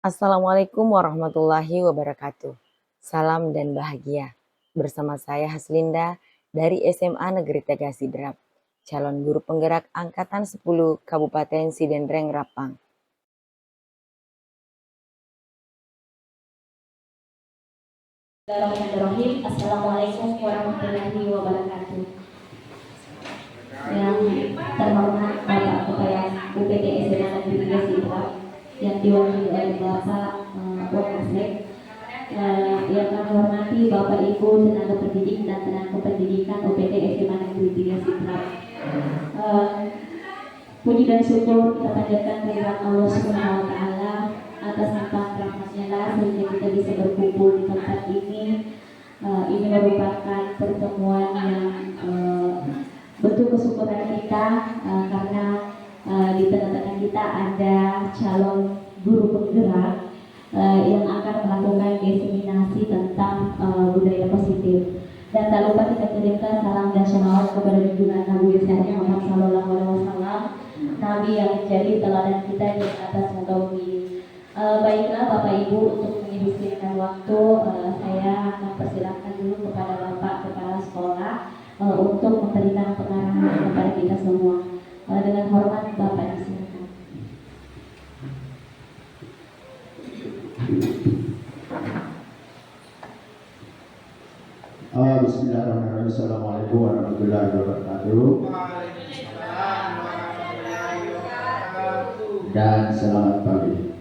Assalamualaikum warahmatullahi wabarakatuh. Salam dan bahagia. Bersama saya Haslinda dari SMA Negeri Tegal Sidrap, calon guru penggerak Angkatan 10 Kabupaten Sidenreng Rapang. Bismillahirrahmanirrahim. Assalamualaikum warahmatullahi wabarakatuh. Yang terhormat Bapak Kepala UPT SMA Negeri Tegal Sidrap, yang diwakili oleh Bapak Wakasek, yang kami hormati Bapak Ibu tenaga pendidik dan tenaga pendidikan UPT SMA Negeri Tegal Sidrap. Puji dan syukur kita panjatkan kehadirat Allah Subhanahu wa taala atas limpahan rahmatnya lah sehingga kita bisa berkumpul di tempat ini. Ini merupakan pertemuan yang bentuk kesyukuran kita karena di tengah-tengah kita ada calon guru penggerak yang akan melakukan diseminasi tentang budaya positif. Dan tak lupa kita kirimkan salam dan sholawat kepada junjungan Nabi besar Muhammad Sallallahu Alaihi Wasallam, Nabi yang menjadi teladan kita di atas muka bumi. Baiklah Bapak Ibu, untuk menghabiskan waktu, saya akan persilakan dulu kepada Bapak Kepala Sekolah untuk memberikan pengarahan kepada kita semua. Dengan hormat Bapak disilakan. Bismillahirrahmanirrahim. Assalamualaikum warahmatullahi wabarakatuh. Dan selamat pagi.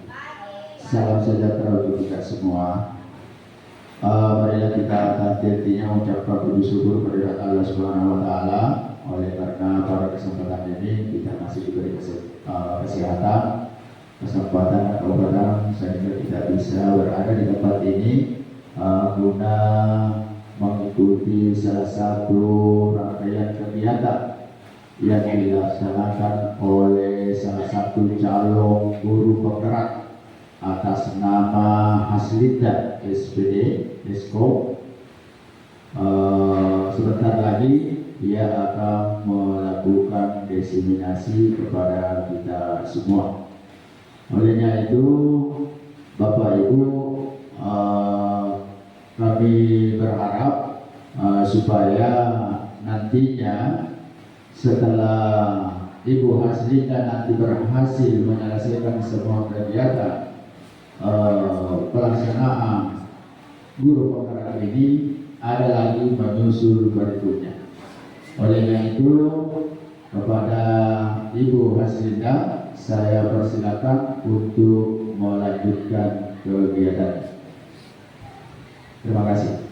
Salam sejahtera untuk kita semua. Marilah kita hati-hatinya mengucapkan puji syukur kepada Allah Subhanahu wa taala. Oleh karena pada kesempatan ini kita masih diberi kesehatan, kesempatan dan keobatan sehingga kita bisa berada di tempat ini guna mengikuti salah satu rangkaian kegiatan yang dilaksanakan oleh salah satu calon guru penggerak atas nama Haslinda SPD Esko. Sebentar lagi ia akan melakukan diseminasi kepada kita semua. Olehnya itu, Bapak Ibu, kami berharap supaya nantinya setelah Ibu Haslinda nanti berhasil menyelesaikan semua kegiatan pelaksanaan guru penggerak ini, ada lagi menyusul berikutnya. Olehnya itu, kepada Ibu Haslinda saya persilakan untuk melanjutkan kegiatan. Terima kasih.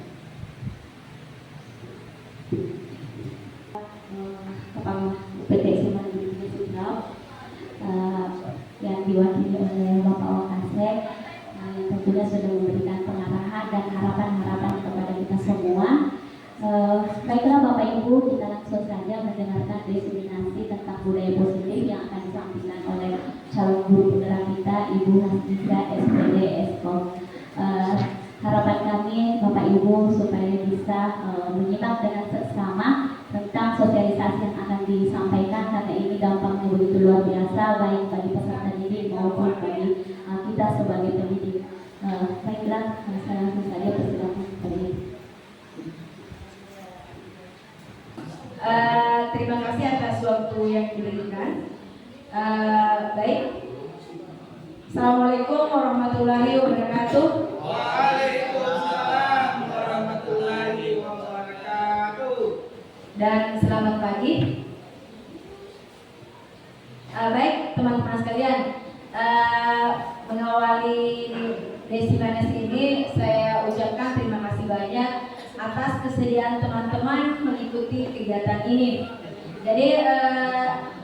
Kepala PT SMA Negeri Tegal Sidrap yang diwakili oleh Bapak Wakasek, yang tentunya sudah memberikan pengarahan dan harapan-harapan kepada kita semua. Baiklah Bapak Ibu, kita langsung saja mendengarkan diseminasi tentang budaya positif yang akan disampaikan oleh calon guru penggerak kita, Ibu Haslinda SPD Eskom. Harapan kami Bapak Ibu supaya bisa menyimak dengan seksama tentang sosialisasi yang akan disampaikan, karena ini dampaknya begitu luar biasa baik bagi peserta didik maupun bagi kita sebagai pendidik. Baiklah, saya langsung saja persilakan kepada Ibu. Terima kasih atas waktu yang diberikan. Baik. Assalamualaikum warahmatullahi wabarakatuh. Waalaikumsalam warahmatullahi wabarakatuh. Dan selamat pagi. Baik teman-teman sekalian, mengawali diseminasi ini saya ucapkan terima kasih banyak atas kesediaan teman-teman mengikuti kegiatan ini. Jadi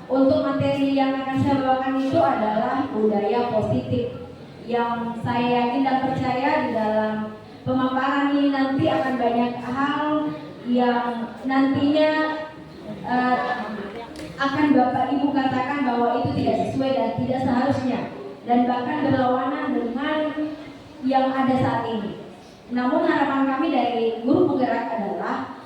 untuk materi yang akan saya bawakan itu adalah budaya positif, yang saya yakin dan percaya di dalam pemaparan ini nanti akan banyak hal yang nantinya akan Bapak Ibu katakan bahwa itu tidak sesuai dan tidak seharusnya, dan bahkan berlawanan dengan yang ada saat ini. Namun harapan kami dari guru penggerak adalah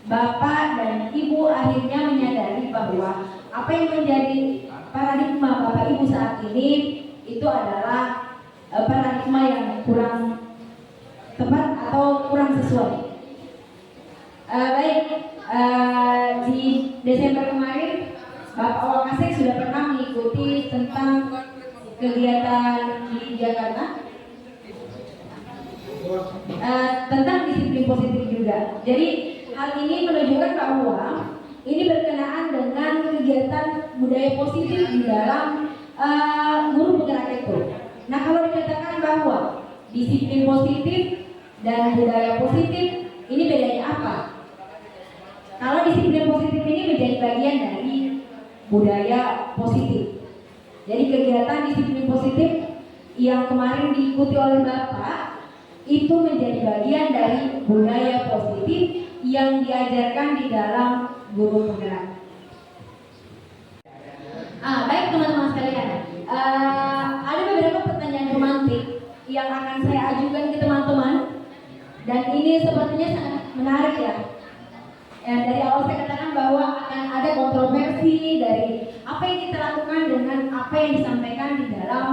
Bapak dan Ibu akhirnya menyadari bahwa apa yang menjadi paradigma Bapak Ibu saat ini itu adalah paradigma yang kurang tepat atau kurang sesuai. Baik, di Desember kemarin Bapak Wakasek sudah pernah mengikuti tentang kegiatan di Jakarta tentang disiplin positif juga. Jadi hal ini menunjukkan bahwa ini berkenaan dengan kegiatan budaya positif di dalam guru penggerak itu. Nah, kalau dikatakan bahwa disiplin positif dan budaya positif, ini bedanya apa? Kalau disiplin positif ini menjadi bagian dari budaya positif. Jadi kegiatan disiplin positif yang kemarin diikuti oleh Bapak itu menjadi bagian dari budaya positif yang diajarkan di dalam guru penggerak. Baik teman-teman sekalian, ada beberapa pertanyaan romantik yang akan saya ajukan ke teman-teman, dan ini sepertinya sangat menarik ya. Dari awal saya katakan bahwa akan ada kontroversi dari apa yang kita lakukan dengan apa yang disampaikan di dalam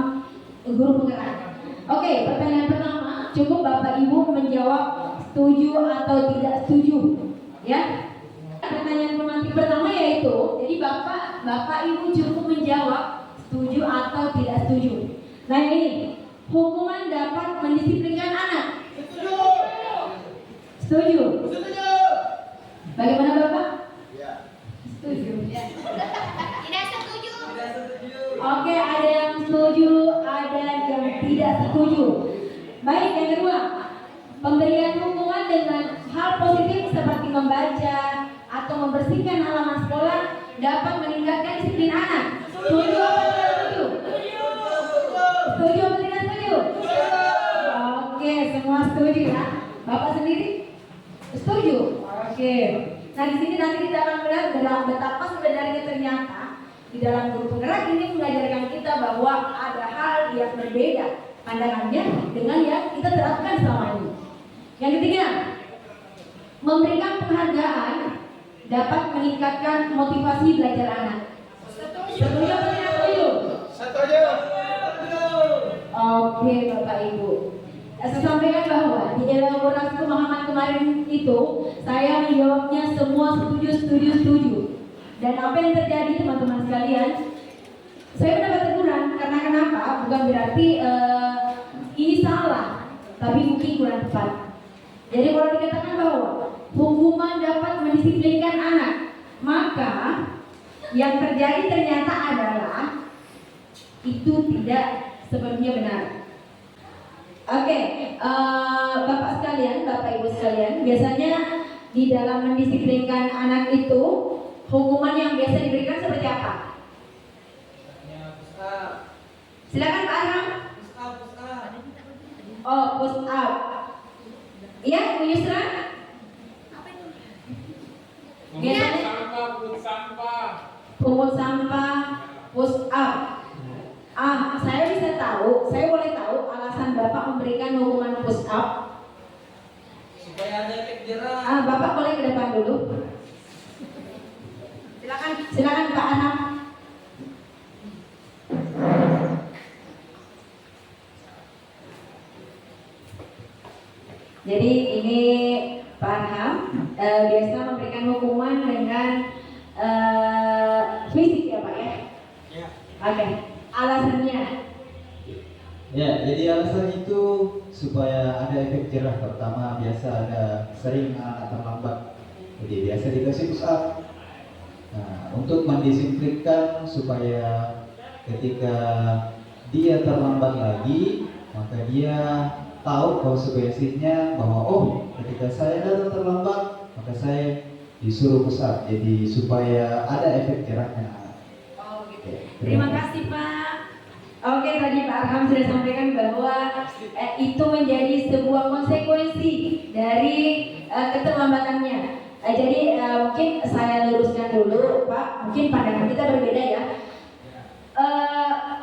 guru penggerak. Oke, pertanyaan pertama, cukup Bapak Ibu menjawab setuju atau tidak setuju, ya. Pertanyaan romantik pertama yaitu, jadi Bapak Ibu cukup menjawab setuju atau tidak setuju. Nah ini, hukuman dapat mendisiplinkan anak. Setuju? Bagaimana Bapak? Setuju. Tidak setuju. Oke, ada yang setuju, ada yang tidak setuju. Baik, yang kedua, pemberian hukuman dengan hal positif seperti membaca atau membersihkan halaman sekolah dapat meningkatkan disiplin anak. Setuju atau tidak setuju? Setuju atau tidak setuju? Oke, semua setuju ya. Bapak sendiri? Setuju. Oke. Nah, di sini nanti kita akan melihat dalam betapa sebenarnya ternyata di dalam guru penggerak ini mengajarkan kita bahwa ada hal yang berbeda pandangannya dengan yang kita terapkan selama ini. Yang ketiga, memberikan penghargaan dapat meningkatkan motivasi belajar anak. Setuju atau tidak setuju? Setuju. Oke, Bapak Ibu. Saya sampaikan bahwa di elaborasi pemahaman kemarin itu saya menjawabnya semua setuju. Dan apa yang terjadi teman-teman sekalian, saya mendapat teguran karena kenapa? Bukan berarti ini salah, tapi mungkin kurang tepat. Jadi kalau dikatakan bahwa hukuman dapat mendisiplinkan anak, maka yang terjadi ternyata adalah itu tidak sepenuhnya benar. Oke, Bapak sekalian, Bapak Ibu sekalian, biasanya di dalam mendisiplinkan anak itu hukuman yang biasa diberikan seperti apa? Silakan Pak Arham. Oh, push up. Iya, Bu Yusra? Biasanya pungut sampah, push up. Saya bisa tahu, saya boleh tahu alasan Bapak memberikan hukuman push up? Supaya ada efek jerah. Bapak boleh ke depan dulu. Silakan Pak Anam. Jadi ini Pak Arham biasa memberikan hukuman dengan fisik ya Pak ya? Ya. Oke, alasannya? Ya, jadi alasan itu supaya ada efek jerah. Pertama, biasa ada sering anak terlambat, jadi biasa dikasih push up. Nah, untuk mendisiplinkan supaya ketika dia terlambat lagi, maka dia tahu konsekuensinya bahwa oh, ketika saya datang terlambat, maka saya disuruh push up. Jadi supaya ada efek jerahnya. Oh gitu. Terima kasih Pak. Oke, tadi Pak Arham sudah sampaikan bahwa itu menjadi sebuah konsekuensi dari keterlambatannya. Jadi mungkin saya luruskan dulu Pak, mungkin pandangan kita berbeda ya.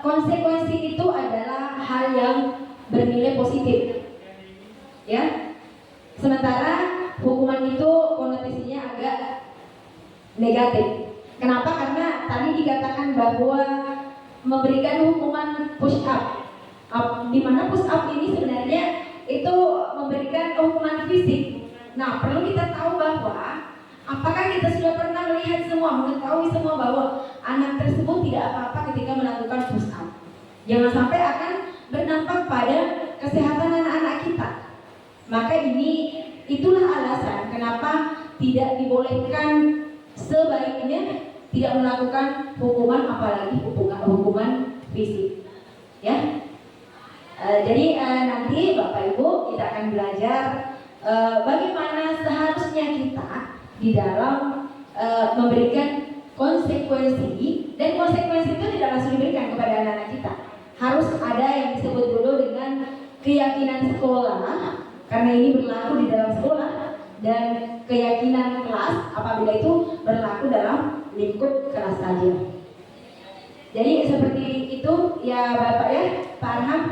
Konsekuensi itu adalah hal yang bernilai positif, ya. Sementara hukuman itu konotasinya agak negatif. Kenapa? Karena tadi dikatakan bahwa memberikan hukuman push up Di mana push up ini sebenarnya itu memberikan hukuman fisik. Nah, perlu kita tahu bahwa apakah kita sudah pernah melihat semua, mengetahui semua bahwa anak tersebut tidak apa-apa ketika melakukan push up. Jangan sampai akan berdampak pada kesehatan anak-anak kita. Maka itulah alasan kenapa tidak dibolehkan, sebaiknya tidak melakukan hukuman, apalagi hukuman fisik. Ya. Jadi nanti Bapak Ibu kita akan belajar bagaimana seharusnya kita di dalam memberikan konsekuensi, dan konsekuensi itu tidak langsung diberikan kepada anak-anak kita. Harus ada yang disebut dulu dengan keyakinan sekolah, karena ini berlaku di dalam sekolah, dan keyakinan kelas apabila itu berlaku dalam lingkup kelas saja. Jadi seperti itu ya Bapak ya, Pak Arham.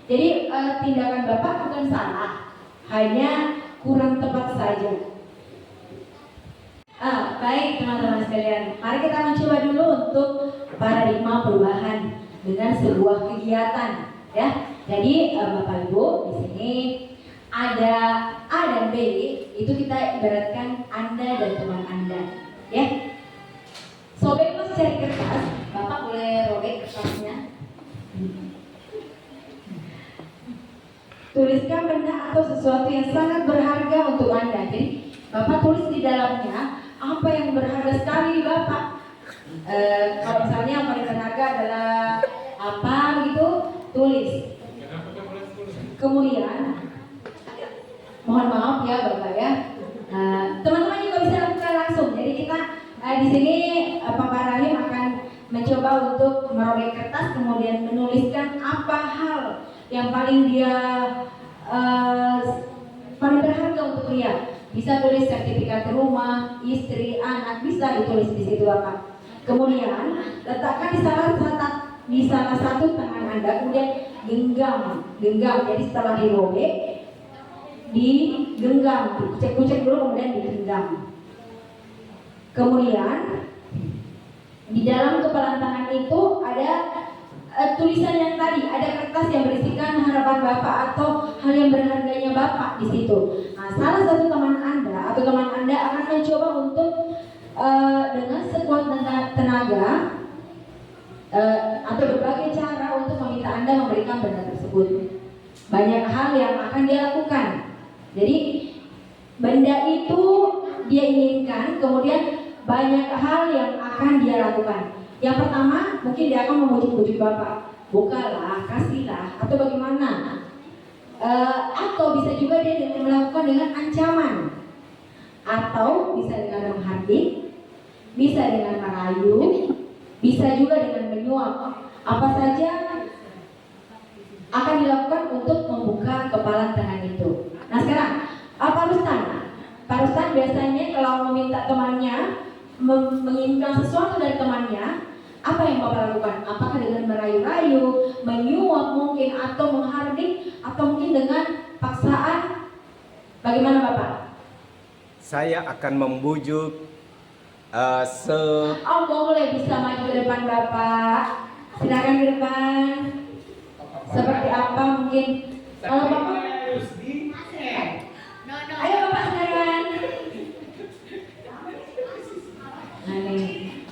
Jadi tindakan Bapak bukan salah, hanya kurang tepat saja. Baik teman-teman sekalian, mari kita mencoba dulu untuk paradigma perubahan dengan sebuah kegiatan, ya. Jadi Bapak Ibu di sini ada A dan B, itu kita ibaratkan Anda dan teman Anda, ya. Sobeklah cari kertas, Bapak boleh robek kertasnya. Tuliskan benda atau sesuatu yang sangat berharga untuk Anda. Jadi Bapak tulis di dalamnya apa yang berharga sekali di Bapak. Kalau misalnya yang paling berharga adalah apa gitu, tulis. Kemudian mohon maaf ya Bapak ya, teman-teman juga bisa lakukan langsung. Jadi kita di sini Pak Rahim akan mencoba untuk merobek kertas, kemudian menuliskan apa hal yang paling dia paling berharga untuk dia. Bisa tulis sertifikat rumah, istri, anak, bisa ditulis di situ Bapak. Kemudian letakkan di salah satu tangan Anda, kemudian genggam. Jadi setelah dirobek, digenggam, dikucek-kucek dulu, kemudian digenggam. Kemudian di dalam kepalan tangan itu ada tulisan yang tadi, ada kertas yang berisikan harapan Bapak atau hal yang berharganya Bapak di situ. Nah, salah satu teman Anda atau teman Anda akan mencoba untuk dengan sekuat tenaga atau berbagai cara untuk meminta Anda memberikan benda tersebut. Banyak hal yang akan dia lakukan. Jadi benda itu dia inginkan, kemudian banyak hal yang akan dia lakukan. Yang pertama, mungkin dia akan memujuk-mujuk Bapak, bukalah, kasihlah, atau bagaimana. Atau bisa juga dia melakukan dengan ancaman, atau bisa dengan menghardik, bisa dengan merayu, bisa juga dengan menyuap. Apa saja akan dilakukan untuk membuka kepalan tangan itu. Nah sekarang, Pak Rustan biasanya kalau meminta temannya menginginkan sesuatu dari temannya, apa yang Bapak lakukan? Apakah dengan merayu-rayu, menyuap mungkin, atau menghardik, atau mungkin dengan paksaan? Bagaimana Bapak? Saya akan membujuk Oh boleh, bisa maju ke depan Bapak. Silakan ke depan. Seperti apa mungkin? Kalau Bapak, ayo Bapak silakan. Nah nih,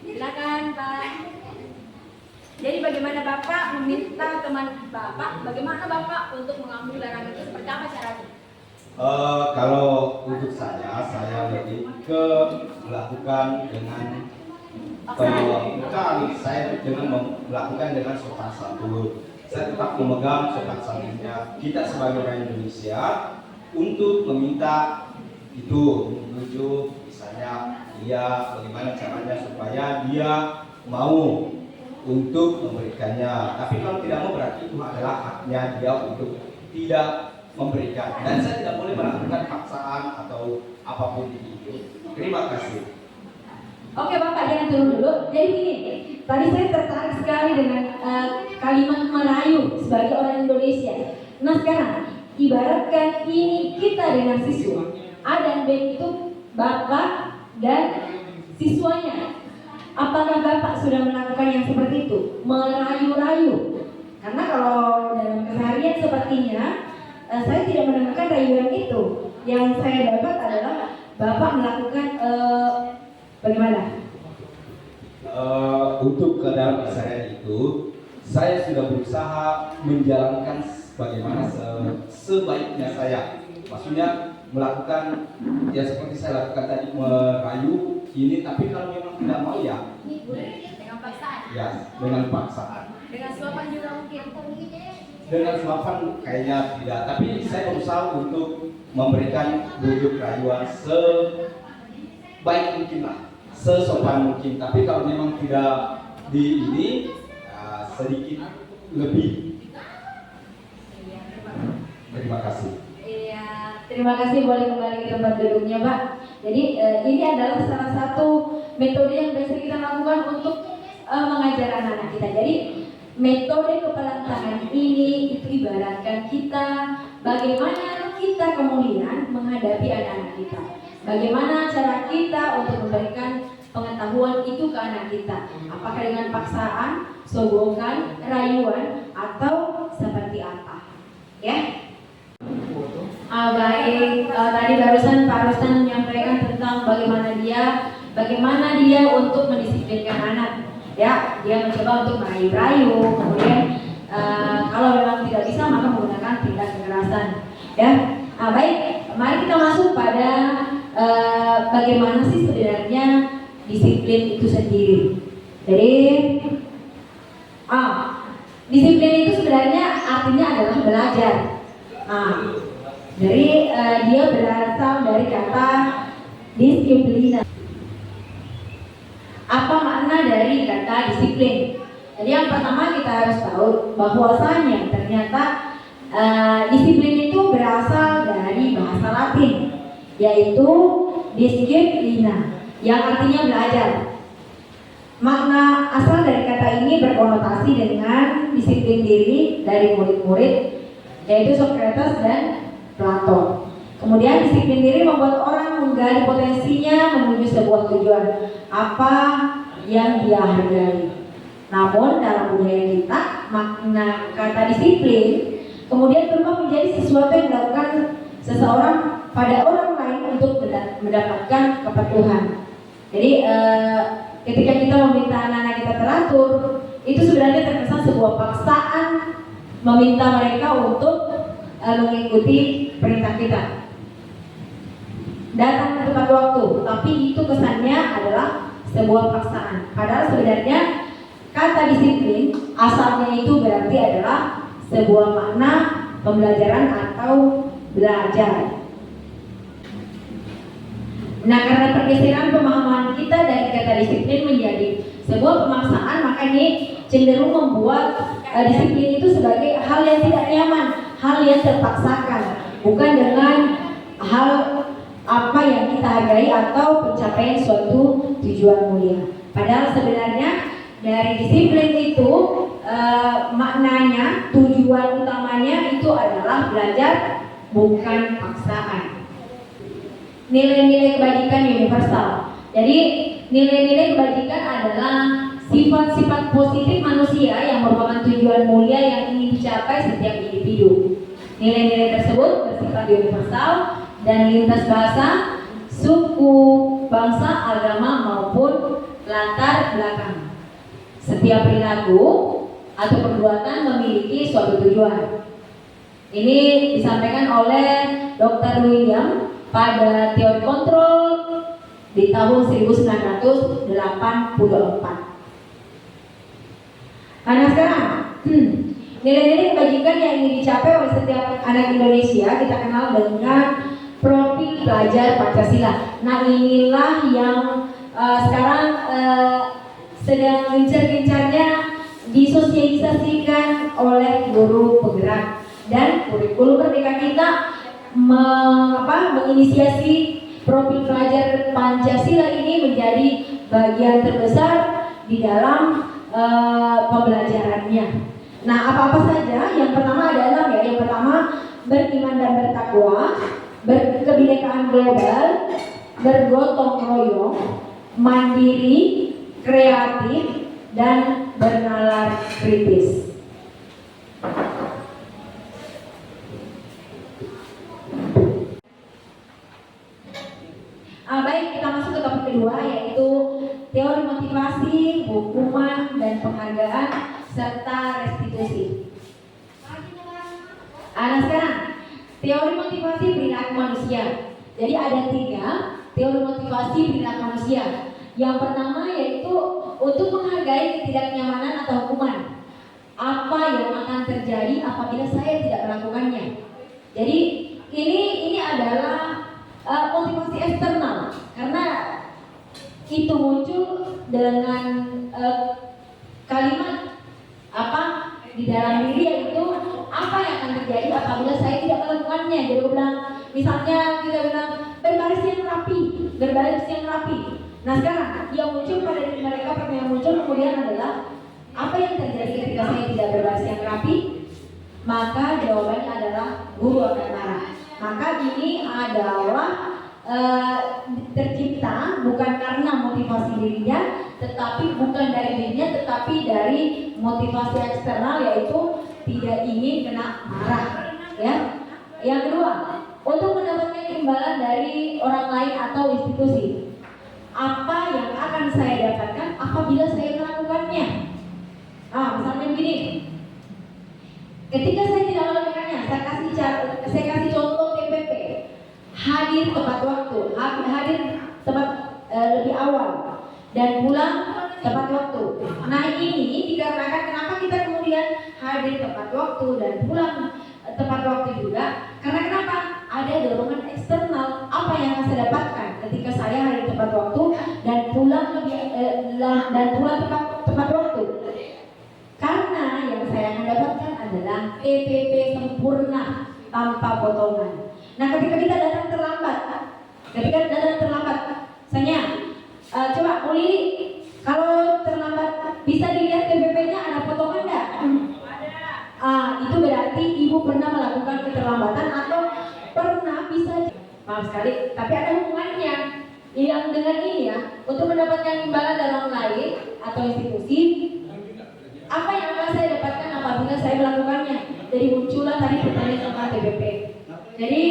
silakan Pak. Jadi bagaimana Bapak meminta teman Bapak, bagaimana Bapak untuk mengambil larangan itu, seperti apa caranya? Kalau untuk saya lebih ke melakukan dengan bukan saya dengan melakukan dengan sopan santun. Saya tetap memegang sopan santunnya. Kita sebagai orang Indonesia untuk meminta itu, menuju misalnya dia bagaimana caranya supaya dia mau untuk memberikannya. Tapi kalau tidak mau, berarti itu adalah haknya dia untuk tidak memberikan, dan saya tidak boleh melakukan paksaan atau apapun itu. Terima kasih. Oke Bapak, jangan turun dulu. Jadi gini, tadi saya tertarik sekali dengan kalimat merayu sebagai orang Indonesia. Nah sekarang, ibaratkan ini kita dengan siswa, A dan B itu Bapak dan siswanya. Apakah Bapak sudah melakukan yang seperti itu? Merayu-rayu. Karena kalau dalam keseharian sepertinya saya tidak menemukan rayuan itu. Yang saya dapat adalah Bapak melakukan bagaimana? Untuk ke dalam keseharian itu, saya sudah berusaha menjalankan bagaimana sebaiknya saya. Maksudnya melakukan ya seperti saya lakukan tadi, merayu ini, tapi kalau memang tidak mau ya Dengan paksaan. ya dengan paksaan. Dengan suapan juga mungkin. Dengan suapan kayaknya tidak, tapi saya berusaha untuk memberikan bujuk rayuan sebaik mungkin lah, sesopan mungkin. Tapi kalau memang tidak di ini, ya, sedikit lebih. Terima kasih. Iya, terima kasih, boleh kembali ke tempat duduknya, Pak. Jadi ini adalah salah satu metode yang biasa kita lakukan untuk mengajar anak-anak kita. Jadi metode kepalan tangan ini itu ibaratkan kita bagaimana kita kemudian menghadapi anak-anak kita. Bagaimana cara kita untuk memberikan pengetahuan itu ke anak kita. Apakah dengan paksaan, sogokan, rayuan, atau seperti apa? Ya. Baik, tadi barusan Pak Rustan menyampaikan tentang bagaimana dia untuk mendisiplinkan anak. Ya, dia mencoba untuk merayu-rayu, kemudian kalau memang tidak bisa maka menggunakan tindak kekerasan. Ya, baik, mari kita masuk pada bagaimana sih sebenarnya disiplin itu sendiri. Jadi, disiplin itu sebenarnya artinya adalah belajar. Jadi dia berasal dari kata disiplina. Apa makna dari kata disiplin? Jadi yang pertama kita harus tahu bahwasanya ternyata disiplin itu berasal dari bahasa Latin, yaitu disciplina, yang artinya belajar. Makna asal dari kata ini berkonotasi dengan disiplin diri dari murid-murid, yaitu Socrates dan Plato. Kemudian disiplin diri membuat orang menggali potensinya menuju sebuah tujuan apa yang dia hargai. Namun dalam budaya kita, makna kata disiplin kemudian berubah menjadi sesuatu yang dilakukan seseorang pada orang lain untuk mendapatkan kepatuhan. Jadi ketika kita meminta anak-anak kita teratur, itu sebenarnya terkesan sebuah paksaan meminta mereka untuk mengikuti perintah kita, datang tepat waktu, tapi itu kesannya adalah sebuah paksaan. Padahal sebenarnya kata disiplin asalnya itu berarti adalah sebuah makna pembelajaran atau belajar. Nah, karena pergeseran pemahaman kita dari kata disiplin menjadi sebuah pemaksaan, maka ini cenderung membuat disiplin itu sebagai hal yang tidak nyaman, hal yang terpaksakan, bukan dengan hal apa yang kita hargai atau pencapaian suatu tujuan mulia. Padahal sebenarnya dari disiplin itu maknanya, tujuan utamanya itu adalah belajar, bukan paksaan. Nilai-nilai kebajikan universal. Jadi nilai-nilai kebajikan adalah sifat-sifat positif manusia yang merupakan tujuan mulia yang ingin dicapai setiap individu. Nilai-nilai tersebut bersifat universal dan lintas bahasa, suku, bangsa, agama maupun latar belakang. Setiap perilaku atau perbuatan memiliki suatu tujuan. Ini disampaikan oleh Dr. William pada teori kontrol di tahun 1984. Nah sekarang, nilai-nilai kebajikan yang ingin dicapai oleh setiap anak Indonesia kita kenal dengan profil pelajar Pancasila. Nah inilah yang sekarang sedang gencar-gencarnya disosialisasikan oleh guru penggerak, dan kurikulum Merdeka kita menginisiasi profil pelajar Pancasila ini menjadi bagian terbesar di dalam pembelajarannya. Nah, apa-apa saja? Yang pertama adalah yang pertama beriman dan bertakwa, berkebinekaan global, bergotong royong, mandiri, kreatif, dan bernalar kritis. Baik, kita masuk ke topik kedua, yaitu teori motivasi, hukuman, dan penghargaan serta restitusi. Nah sekarang teori motivasi perilaku manusia. Jadi ada 3 teori motivasi perilaku manusia. Yang pertama yaitu untuk menghargai ketidaknyamanan atau hukuman. Apa yang akan terjadi apabila saya tidak melakukannya? Jadi ini adalah motivasi eksternal, karena itu muncul dengan kalimat apa di dalam diri, yaitu apa yang akan terjadi apabila saya tidak melakukannya. Jadi bilang, misalnya kita bilang berbaris yang rapi, berbaris yang rapi. Nah sekarang yang muncul pada diri mereka, pertanyaan yang muncul kemudian adalah apa yang terjadi ketika saya tidak berbaris yang rapi? Maka jawabannya adalah guru akan marah. Maka ini adalah tercipta bukan karena motivasi dirinya, tetapi bukan dari dirinya, tetapi dari motivasi eksternal, yaitu tidak ingin kena marah. Ya. Yang kedua, untuk mendapatkan imbalan dari orang lain atau institusi. Apa yang akan saya dapatkan apabila saya melakukannya? Misalnya begini. Ketika saya tidak melakukannya, saya kasih contoh TPP. Hadir tepat waktu, hadir tepat lebih awal, dan pulang tepat waktu. Nah ini dikarenakan kenapa kita kemudian hadir tepat waktu dan pulang tepat waktu juga? Karena kenapa? Ada dorongan eksternal. Apa yang akan saya dapatkan ketika saya hadir tepat waktu dan pulang tepat waktu? Karena yang saya akan dapatkan adalah TPP sempurna tanpa potongan. Nah ketika kita datang terlambat, misalnya coba Uli, kalau terlambat bisa dilihat TPP-nya ada potongan nggak? Ada. Itu berarti ibu pernah melakukan keterlambatan atau pernah bisa. Maaf sekali, tapi ada hubungannya. Yang dengan ini ya, untuk mendapatkan imbalan dari orang lain atau institusi, apa yang akan saya dapatkan apabila saya melakukannya? Jadi muncullah tadi pertanyaan tentang TPP. Jadi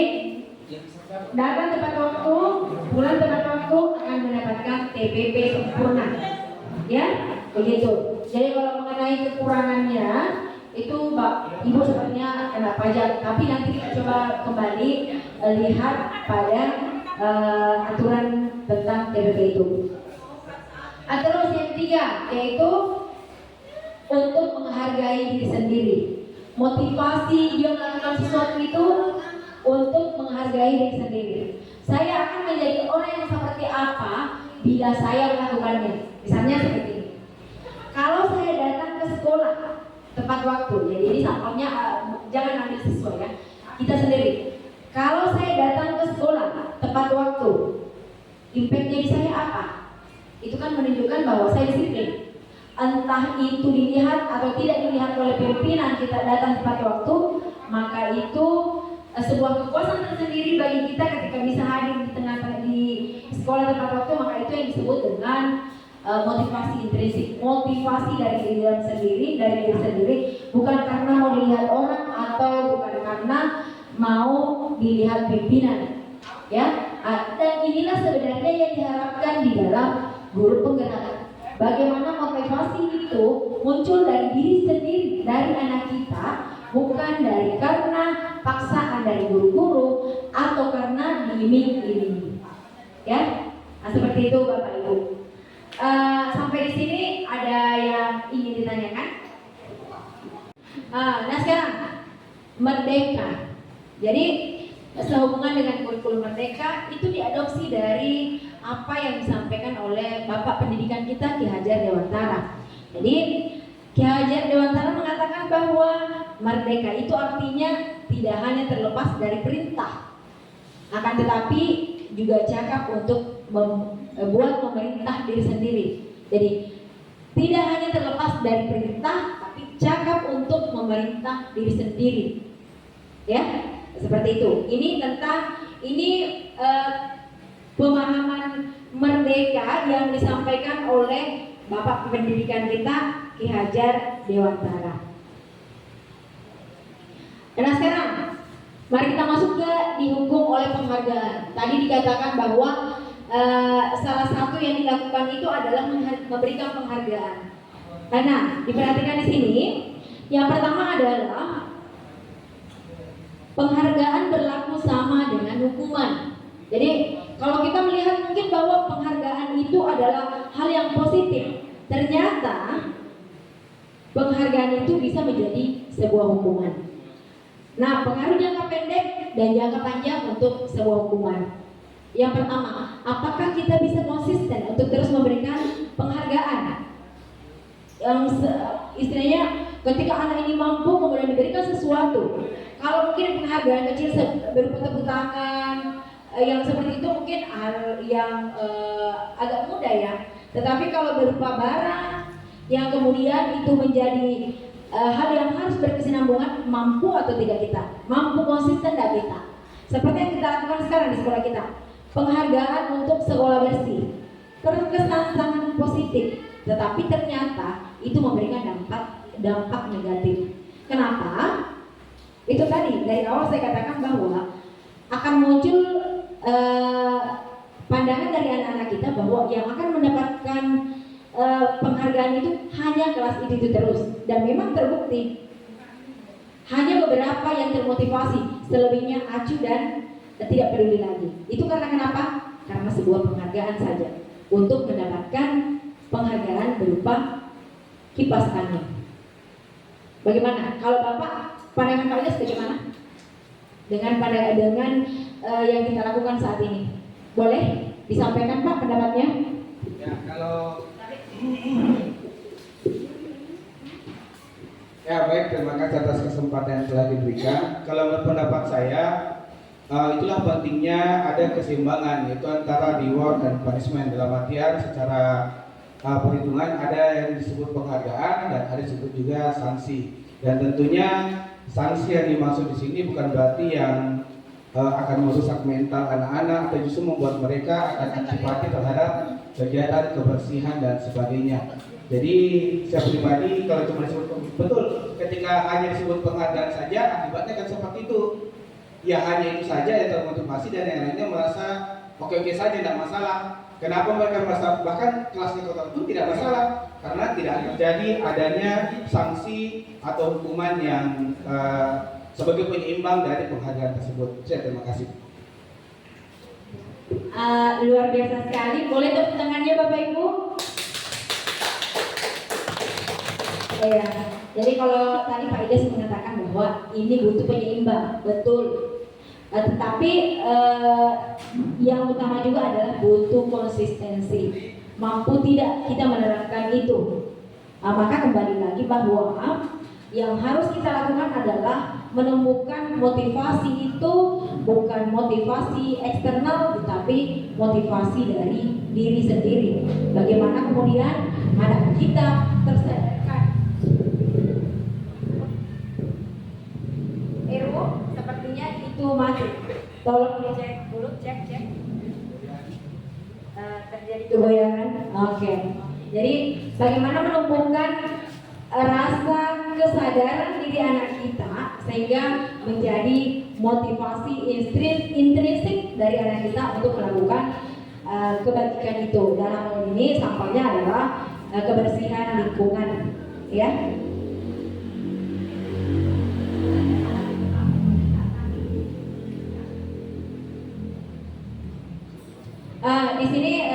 datang tepat waktu, pulang tepat waktu, akan mendapatkan TPP sempurna. Ya, begitu. Jadi kalau mengenai kekurangannya itu ibu sebenarnya kena pajak, tapi nanti kita coba kembali lihat pada aturan tentang TPP itu. Terus yang ketiga yaitu untuk menghargai diri sendiri. Motivasi dia melakukan sesuatu itu untuk menghargai diri sendiri. Saya akan menjadi orang yang seperti apa bila saya melakukannya. Misalnya seperti ini. Kalau saya datang ke sekolah tepat waktu, jadi ini sampelnya jangan ambil siswa ya, kita sendiri. Kalau saya datang ke sekolah tepat waktu, impact jadi saya apa? Itu kan menunjukkan bahwa saya disiplin. Entah itu dilihat atau tidak dilihat oleh pimpinan kita datang tepat waktu, maka itu sebuah kepuasan tersendiri bagi kita ketika bisa hadir di sekolah tepat waktu. Maka itu yang disebut dengan motivasi intrinsik, motivasi dari diri sendiri, bukan karena mau dilihat orang atau bukan karena mau dilihat pimpinan, ya. Dan inilah sebenarnya yang diharapkan di dalam guru penggerak. Bagaimana motivasi itu muncul dari diri sendiri, dari anak kita, bukan dari karena paksaan dari guru-guru atau karena diiming-imingi. Ya, nah, seperti itu Bapak Ibu. Sampai di sini ada yang ingin ditanyakan? Nah sekarang merdeka. Jadi sehubungan dengan kurikulum merdeka itu diadopsi dari apa yang disampaikan oleh Bapak Pendidikan kita Ki Hajar Dewantara. Jadi Ki Hajar Dewantara mengatakan bahwa merdeka itu artinya tidak hanya terlepas dari perintah, akan tetapi juga cakap untuk membuat pemerintah diri sendiri. Jadi tidak hanya terlepas dari perintah, tapi cakap untuk memerintah diri sendiri. Ya, seperti itu. Ini tentang pemahaman merdeka yang disampaikan oleh Bapak Pendidikan kita Ki Hajar Dewantara. Dan sekarang mari kita masuk ke dihukum oleh penghargaan. Tadi dikatakan bahwa salah satu yang dilakukan itu adalah memberikan penghargaan. Karena diperhatikan di sini, yang pertama adalah penghargaan berlaku sama dengan hukuman. Jadi kalau kita melihat mungkin bahwa penghargaan itu adalah hal yang positif, ternyata penghargaan itu bisa menjadi sebuah hukuman. Nah, pengaruh jangka pendek dan jangka panjang untuk sebuah hukuman. Yang pertama, apakah kita bisa konsisten untuk terus memberikan penghargaan? Istilahnya ketika anak ini mampu kemudian diberikan sesuatu, kalau mungkin penghargaan kecil berupa tepuk tangan, yang seperti itu mungkin hal yang agak mudah ya. Tetapi kalau berupa barang yang kemudian itu menjadi hal yang harus berkesinambungan, mampu atau tidak kita, mampu konsisten tidak kita. Seperti yang kita lakukan sekarang di sekolah kita, penghargaan untuk sekolah bersih, terkesan sangat positif, tetapi ternyata itu memberikan dampak negatif. Kenapa? Itu tadi dari awal saya katakan bahwa akan muncul pandangan dari anak-anak kita bahwa yang akan mendapatkan penghargaan itu hanya kelas itu terus, dan memang terbukti hanya beberapa yang termotivasi, selebihnya acuh dan tidak peduli lagi. Itu karena kenapa? Karena sebuah penghargaan saja untuk mendapatkan penghargaan berupa kipas angin. Bagaimana? Kalau Bapak, pandangan Pak Ilyas bagaimana? Dengan yang kita lakukan saat ini, boleh disampaikan Pak pendapatnya? Ya, ya baik, terima kasih atas kesempatan yang telah diberikan. Kalau menurut pendapat saya, itulah pentingnya ada keseimbangan, yaitu antara reward dan punishment. Dalam artian secara perhitungan ada yang disebut penghargaan dan ada disebut juga sanksi. Dan tentunya sanksi yang dimaksud di sini bukan berarti yang akan merusak mental anak-anak atau justru membuat mereka akan antipati terhadap kegiatan kebersihan dan sebagainya. Jadi saya pribadi kalau cuma disebut betul, ketika hanya disebut penghargaan saja, akibatnya kan seperti itu. Ya hanya itu saja yang termotivasi dan yang lainnya merasa oke-oke saja, tidak masalah. Kenapa mereka merasa bahkan kelasnya total itu tidak masalah? Karena tidak terjadi adanya sanksi atau hukuman yang sebagai penyeimbang dari penghargaan tersebut. Saya terima kasih. Luar biasa sekali. Boleh tepuk tangannya Bapak Ibu? Ya. Jadi kalau tadi Pak Ilyas mengatakan bahwa ini butuh penyeimbang, betul. Tetapi yang utama juga adalah butuh konsistensi. Mampu tidak kita menerapkan itu? Maka kembali lagi bahwa yang harus kita lakukan adalah menemukan motivasi itu bukan motivasi eksternal, tetapi motivasi dari diri sendiri. Bagaimana kemudian anak kita tersadarkan. Sepertinya itu mati. Tolong dicek dulu, cek. Terjadi kegoyangan. Oke. Jadi bagaimana menumbuhkan rasa kesadaran diri anak kita sehingga menjadi motivasi intrinsik dari anak kita untuk melakukan kebajikan itu. Dalam hal ini sampelnya adalah kebersihan lingkungan, ya. Di sini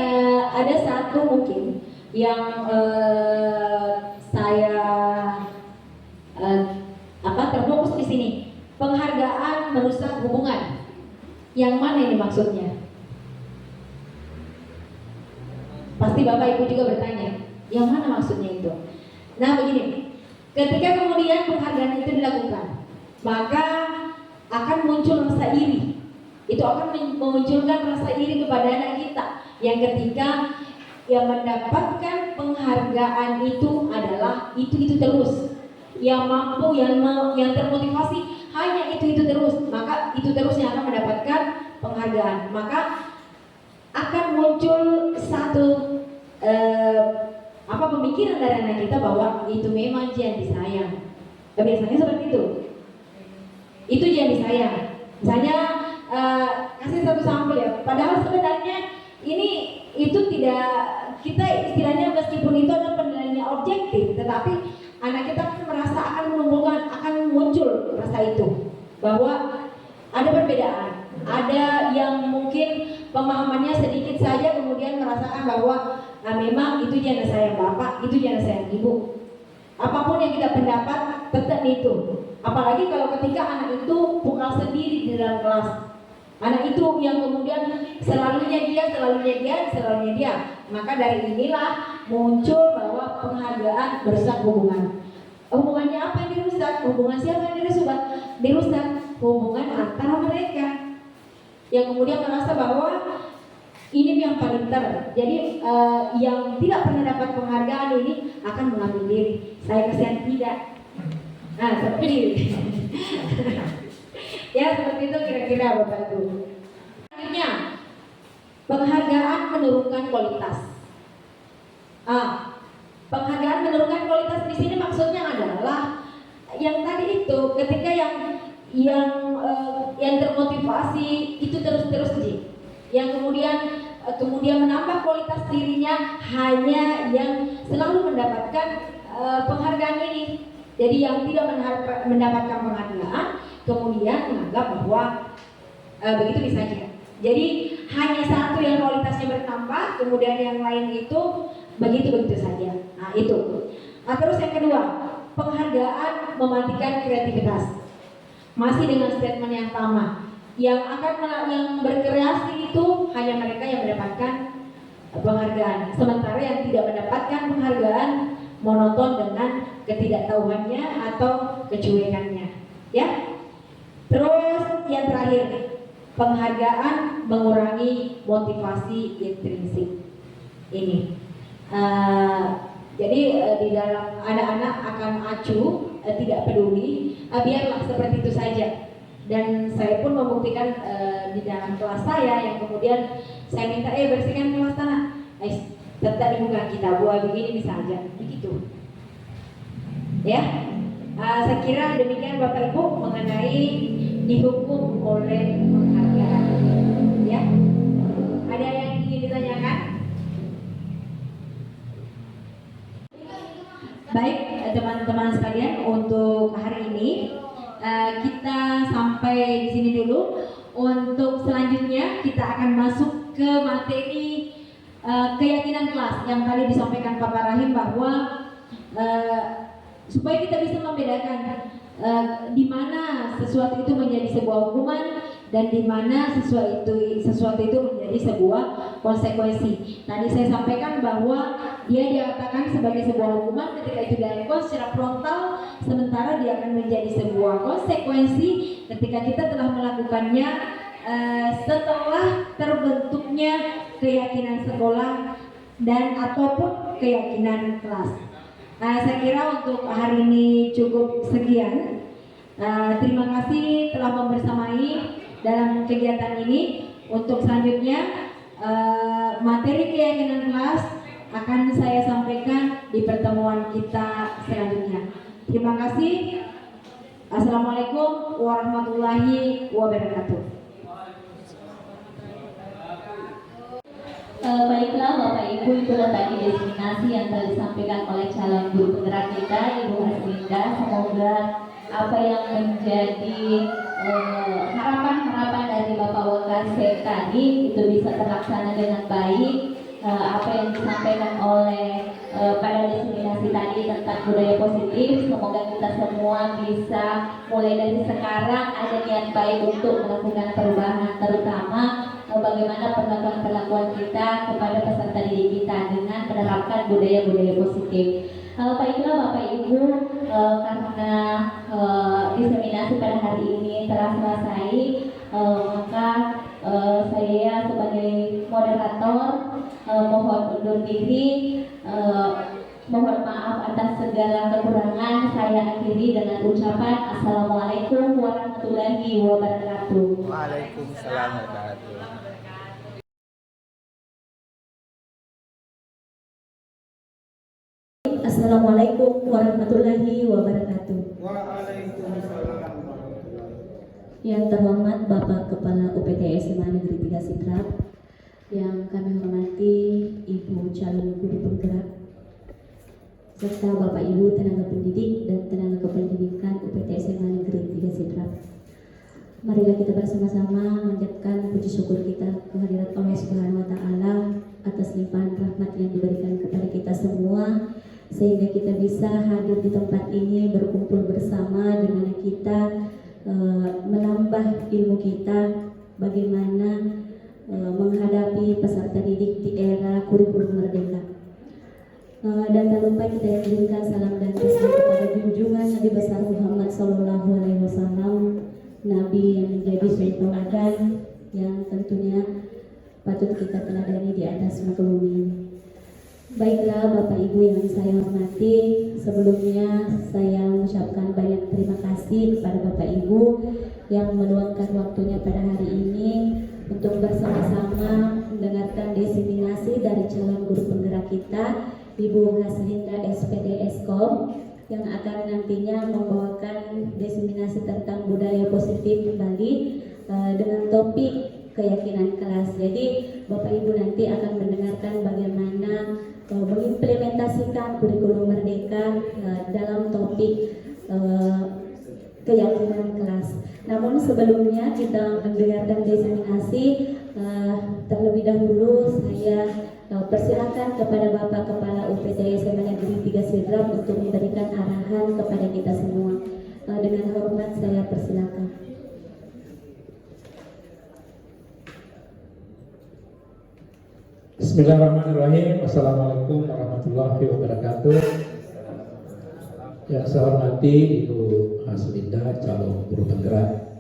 ada satu mungkin yang saya terfokus di sini. Penghargaan merusak hubungan. Yang mana ini maksudnya? Pasti Bapak Ibu juga bertanya, yang mana maksudnya itu? Nah begini, ketika kemudian penghargaan itu dilakukan, maka akan muncul rasa iri. Itu akan memunculkan rasa iri kepada anak kita yang ketika yang mendapatkan penghargaan itu adalah itu terus, yang mampu, yang termotivasi hanya itu terus, maka itu terus yang akan mendapatkan penghargaan. Maka akan muncul satu pemikiran dari anak kita bahwa itu memang yang disayang. Biasanya seperti itu yang disayang. Misalnya kasih satu sampel ya, padahal sebenarnya ini itu tidak, kita istilahnya meskipun itu adalah penilaiannya objektif, tetapi anak kita kan merasa akan muncul rasa itu bahwa ada perbedaan, ada yang mungkin pemahamannya sedikit saja kemudian merasakan bahwa memang itu jangan sayang bapak, itu jangan sayang ibu. Apapun yang kita pendapat tetap itu. Apalagi kalau ketika anak itu pukul sendiri di dalam kelas. Anak itu yang kemudian selalunya dia. Maka dari inilah muncul bahwa penghargaan merusak hubungan. Hubungannya apa yang dirusak? Hubungan siapa yang dirusak? Hubungan antara mereka. Yang kemudian merasa bahwa ini yang paling ter. Jadi yang tidak pernah dapat penghargaan ini akan mengambil diri. Saya kasihan tidak. Nah, seperti ini. Ya, seperti itu kira-kira Bapak Ibu. Selanjutnya, penghargaan menurunkan kualitas. Penghargaan menurunkan kualitas di sini maksudnya adalah yang tadi itu, ketika yang termotivasi itu terus yang kemudian menambah kualitas dirinya hanya yang selalu mendapatkan penghargaan ini. Jadi yang tidak mendapatkan penghargaan kemudian menganggap bahwa begitu saja. Jadi hanya satu yang kualitasnya bertambah, kemudian yang lain itu begitu saja. Nah itu. Nah, terus yang kedua, penghargaan mematikan kreativitas. Masih dengan statement yang sama. Yang berkreasi itu hanya mereka yang mendapatkan penghargaan. Sementara yang tidak mendapatkan penghargaan monoton dengan ketidaktahuannya atau kecuekannya. Ya. Terus yang terakhir, penghargaan mengurangi motivasi intrinsik. Ini. Jadi di dalam anak-anak akan acuh, tidak peduli, biarlah seperti itu saja. Dan saya pun membuktikan di dalam kelas saya yang kemudian saya minta bersihkan kelas tanah, tetap dibuka kita buat begini saja, begitu. Ya, saya kira demikian Bapak Ibu mengenai dihukum oleh penghargaan. Ya, ada yang ingin ditanyakan? Baik teman-teman sekalian, untuk hari ini kita sampai di sini dulu. Untuk selanjutnya kita akan masuk ke materi keyakinan kelas yang tadi disampaikan Pak Rahim bahwa supaya kita bisa membedakan di mana sesuatu itu menjadi sebuah hukuman dan di mana sesuatu itu menjadi sebuah konsekuensi. Tadi saya sampaikan bahwa dia dikatakan sebagai sebuah hukuman ketika itu dilakukan secara frontal, sementara dia akan menjadi sebuah konsekuensi ketika kita telah melakukannya setelah terbentuknya keyakinan sekolah dan ataupun keyakinan kelas. Saya kira untuk hari ini cukup sekian. Terima kasih telah membersamai dalam kegiatan ini. Untuk selanjutnya materi keyakinan kelas akan saya sampaikan di pertemuan kita selanjutnya. Terima kasih. Assalamualaikum warahmatullahi wabarakatuh. Baiklah Bapak Ibu, itulah tadi destinasi yang telah disampaikan oleh calon guru penggerak kita, Ibu Haslinda. Semoga apa yang menjadi harapan-harapan dari Bapak Wakasek tadi itu bisa terlaksana dengan baik. Apa yang disampaikan oleh pada destinasi tadi tentang budaya positif, semoga kita semua bisa mulai dari sekarang ada niat baik untuk melakukan perubahan, terutama bagaimana perlakuan kita kepada peserta didik kita dengan menerapkan budaya-budaya positif. Baiklah Bapak Ibu, karena diseminasi pada hari ini telah selesai, maka saya sebagai moderator mohon undur diri. Mohon maaf atas segala kekurangan. Saya akhiri dengan ucapan Assalamualaikum warahmatullahi wabarakatuh. Waalaikumsalam warahmatullahi wabarakatuh. Assalamualaikum warahmatullahi wabarakatuh. Waalaikumsalam. Yang terhormat Bapak Kepala UPT SMA Negeri 3 Sidrap, yang kami hormati calon guru penggerak, serta Bapak Ibu tenaga pendidik dan tenaga kependidikan UPT SMA Negeri 3 Sidrap. Marilah kita bersama-sama menjadikan puji syukur kita kehadirat Allah Subhanahu wa taala atas limpahan rahmat yang diberikan kepada kita semua, sehingga kita bisa hadir di tempat ini berkumpul bersama, di mana kita menambah ilmu kita bagaimana menghadapi peserta didik di era kurikulum merdeka. Dan tak lupa kita kirimkan salam dan pesan kepada junjungan Nabi besar Muhammad SAW, Nabi yang menjadi suri teladan yang tentunya patut kita teladani di atas muka bumi ini. Baiklah Bapak Ibu yang saya hormati, sebelumnya saya mengucapkan banyak terima kasih kepada Bapak Ibu yang meluangkan waktunya pada hari ini untuk bersama-sama mendengarkan diseminasi dari calon guru penggerak kita, Ibu Haslinda SPD Eskom, yang akan nantinya membawakan diseminasi tentang budaya positif kembali dengan topik keyakinan kelas. Jadi Bapak Ibu nanti akan mendengarkan bagaimana mengimplementasikan kurikulum merdeka dalam topik keyakinan kelas. Namun sebelumnya kita mendengarkan diseminasi, terlebih dahulu saya persilakan kepada Bapak Kepala UPT SMA Negeri 3 Sidrap untuk memberikan arahan kepada kita semua. Dengan hormat saya persilakan. Bismillahirrahmanirrahim. Assalamualaikum warahmatullahi wabarakatuh. Yang saya hormati Ibu Haslinda, calon guru penggerak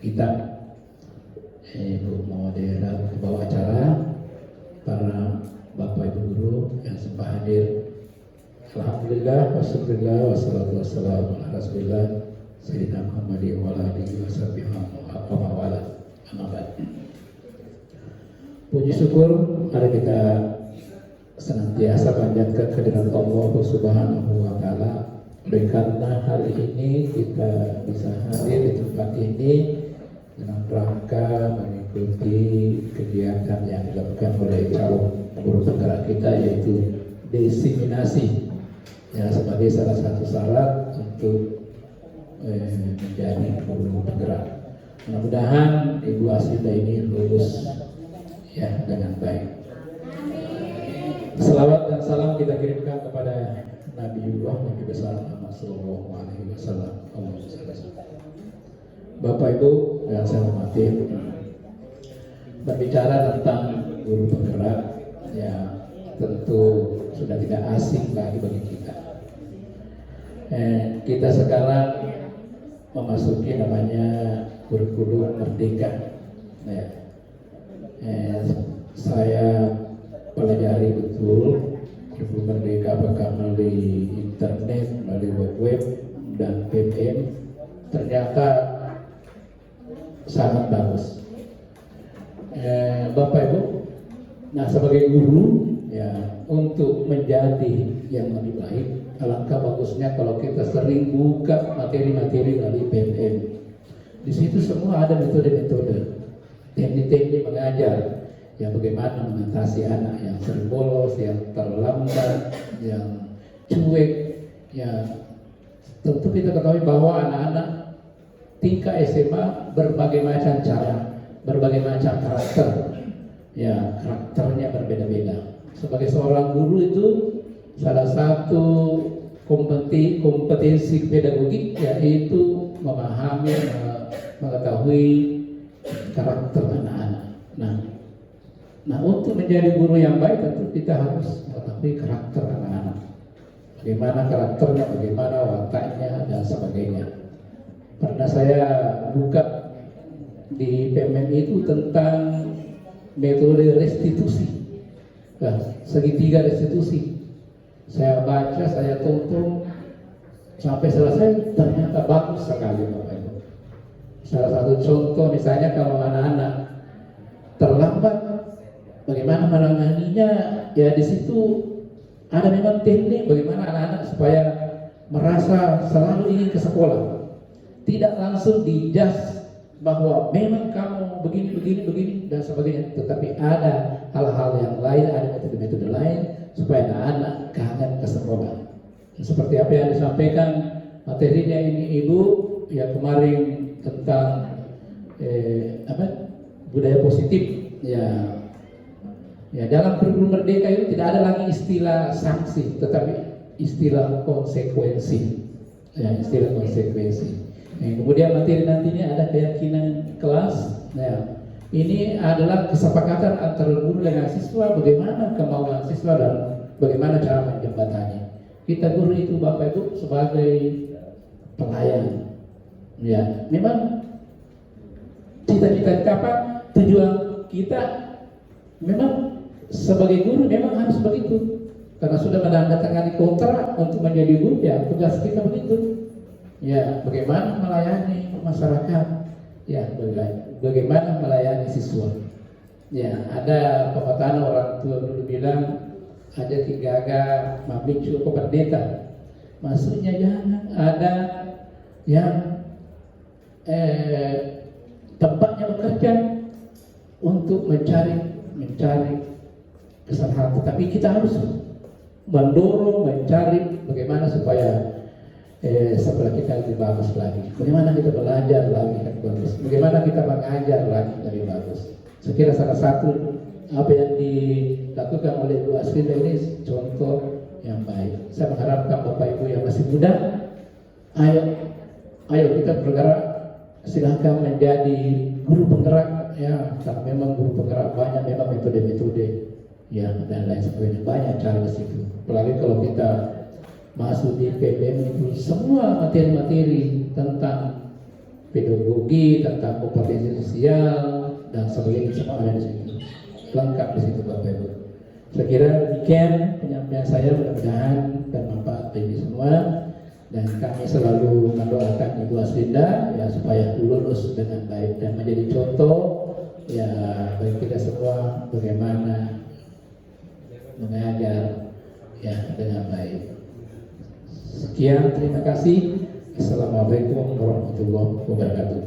kita, Ibu Moderator pembawa acara, para Bapak Ibu guru yang sempat hadir. Alhamdulillah, wassallallahu wassalatu wassalamu ala Rasulillah Sayyidina Muhammadin wa ala alihi washabihi wa wala. Amma ba'd. Puji syukur mari kita senantiasa panjatkan kehadirat Allah Subhanahu wa taala. Oleh karena hari ini kita bisa hadir di tempat ini dalam rangka mengikuti kegiatan yang dilakukan oleh calon guru penggerak kita, yaitu diseminasi, ya, sebagai salah satu syarat untuk menjadi guru penggerak. Mudah-mudahan Ibu Haslinda ini lulus ya dengan baik. Selawat dan salam kita kirimkan kepada Nabiullah Nabi besar Muhammad sallallahu alaihi wasallam. Bapak Ibu yang saya hormati, berbicara tentang guru penggerak, ya tentu sudah tidak asing lagi bagi kita. Kita sekarang memasuki namanya kurikulum merdeka. Ya. Saya pelajari betul kurikulum merdeka, apakah melalui internet, melalui web dan PPM, ternyata sangat bagus. Bapak Ibu, nah sebagai guru ya, untuk menjadi yang lebih baik, alangkah bagusnya kalau kita sering buka materi-materi melalui PPM. Di situ semua ada metode-metode, teknik-teknik mengajar, yang bagaimana mengatasi anak yang sering bolos, yang terlambat, yang cuek. Ya, tentu kita ketahui bahwa anak-anak tingkat SMA berbagai macam cara, berbagai macam karakter. Ya, karakternya berbeda-beda. Sebagai seorang guru itu salah satu kompetensi pedagogik yaitu memahami, mengetahui karakter anak-anak. Nah, untuk menjadi guru yang baik tentu kita harus mengetahui karakter anak-anak. Bagaimana karakternya, bagaimana wataknya, dan sebagainya. Pernah saya buka di PMM itu tentang metode restitusi, segitiga restitusi. Saya baca, saya tonton sampai selesai, ternyata bagus sekali Bapak Ibu. Salah satu contoh misalnya kalau anak-anak terlambat, bagaimana menanganinya, ya di situ ada memang teknik bagaimana anak-anak supaya merasa selalu ingin ke sekolah, tidak langsung dijudge bahwa memang kamu begini dan sebagainya, tetapi ada hal-hal yang lain, ada metode-metode lain supaya anak-anak kangen ke sekolah. Seperti apa yang disampaikan materinya ini Ibu ya kemarin tentang budaya positif ya. Ya, dalam kurikulum merdeka itu tidak ada lagi istilah sanksi, tetapi istilah konsekuensi. Ya, istilah konsekuensi. Kemudian materi nantinya ada keyakinan kelas. Nah, ini adalah kesepakatan antara guru dengan siswa, bagaimana kemauan siswa dan bagaimana cara menjembatanya. Kita guru itu Bapak Ibu sebagai pelayan. Ya, memang cita-cita apa tujuan kita memang sebagai guru memang harus begitu, karena sudah menandatangani kontrak untuk menjadi guru ya tugas kita begitu ya, bagaimana melayani masyarakat ya, bagaimana melayani siswa ya. Ada pepatah orang tua dulu bilang ada tiga mamicu ke pendeta, maksudnya jangan ada yang tempatnya bekerja untuk mencari kesalahan, tetapi kita harus mendorong, mencari bagaimana supaya sekolah kita lebih bagus lagi, bagaimana kita belajar lagi lebih bagus, bagaimana kita mengajar lagi lebih bagus. Saya kira salah satu apa yang dilakukan oleh Bu Asrinda ini contoh yang baik. Saya mengharapkan Bapak Ibu yang masih muda, ayo kita bergerak, silahkan menjadi guru penggerak ya, karena memang guru penggerak banyak memang metode-metode ya dan lain sebagainya, banyak cara di situ. Apalagi kalau kita masuk di PBM itu semua materi-materi tentang pedagogi, tentang kompetensi sosial dan sebagainya semua ada di situ, lengkap di situ Bapak Ibu. Saya kira demikian penyampaian saya, mudah-mudahan bermanfaat bagi semua dan kami selalu mendoakan Ibu Asrinda ya supaya lulus dengan baik dan menjadi contoh ya bagi kita semua bagaimana mengajar ya dengan baik. Sekian, terima kasih. Assalamualaikum warahmatullahi wabarakatuh.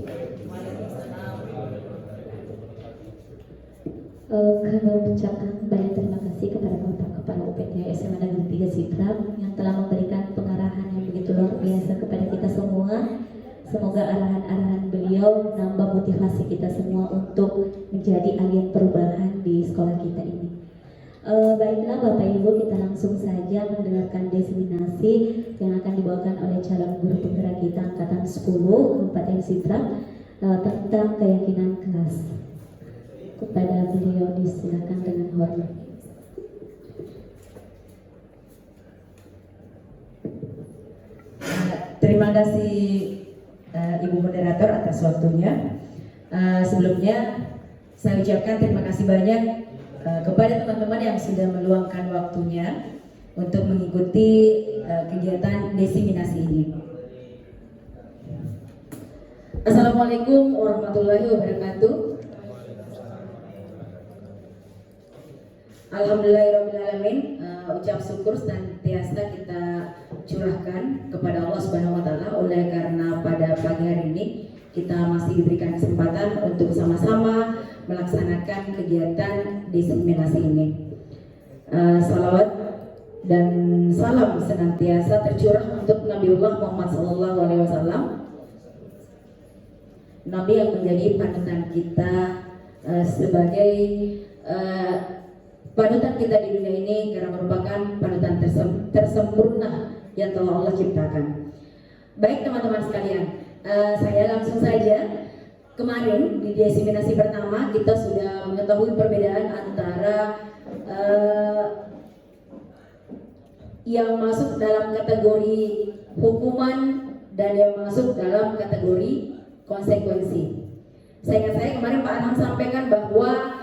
Kami mengucapkan banyak terima kasih kepada Bapak Kepala UPT SMA Negeri 3 Sidrap yang telah memberikan pengarahan yang begitu luar biasa kepada kita semua. Semoga arahan-arahan beliau nambah motivasi kita semua untuk menjadi agen perubahan di sekolah kita ini. Baiklah Bapak Ibu, kita langsung saja mendengarkan diseminasi yang akan dibawakan oleh calon guru penggerak kita angkatan 10 Kabupaten Sidrap tentang keyakinan kelas. Kepada beliau disilakan dengan hormat. Terima kasih Ibu Moderator atas waktunya. Sebelumnya saya ucapkan terima kasih banyak kepada teman-teman yang sudah meluangkan waktunya untuk mengikuti kegiatan diseminasi ini. Assalamualaikum warahmatullahi wabarakatuh. Alhamdulillahirrahmanirrahim. Ucap syukur senantiasa kita curahkan kepada Allah Subhanahu wa Ta'ala, oleh karena pada pagi hari ini kita masih diberikan kesempatan untuk sama-sama melaksanakan kegiatan diseminasi ini. Salawat dan salam senantiasa tercurah untuk Nabiullah Muhammad SAW, Nabi yang menjadi panutan kita sebagai panutan kita di dunia ini, karena merupakan panutan tersempurna yang telah Allah ciptakan. Baik teman-teman sekalian, saya langsung saja. Kemarin di diseminasi pertama kita sudah mengetahui perbedaan antara yang masuk dalam kategori hukuman dan yang masuk dalam kategori konsekuensi. Saya kemarin Pak Arham sampaikan bahwa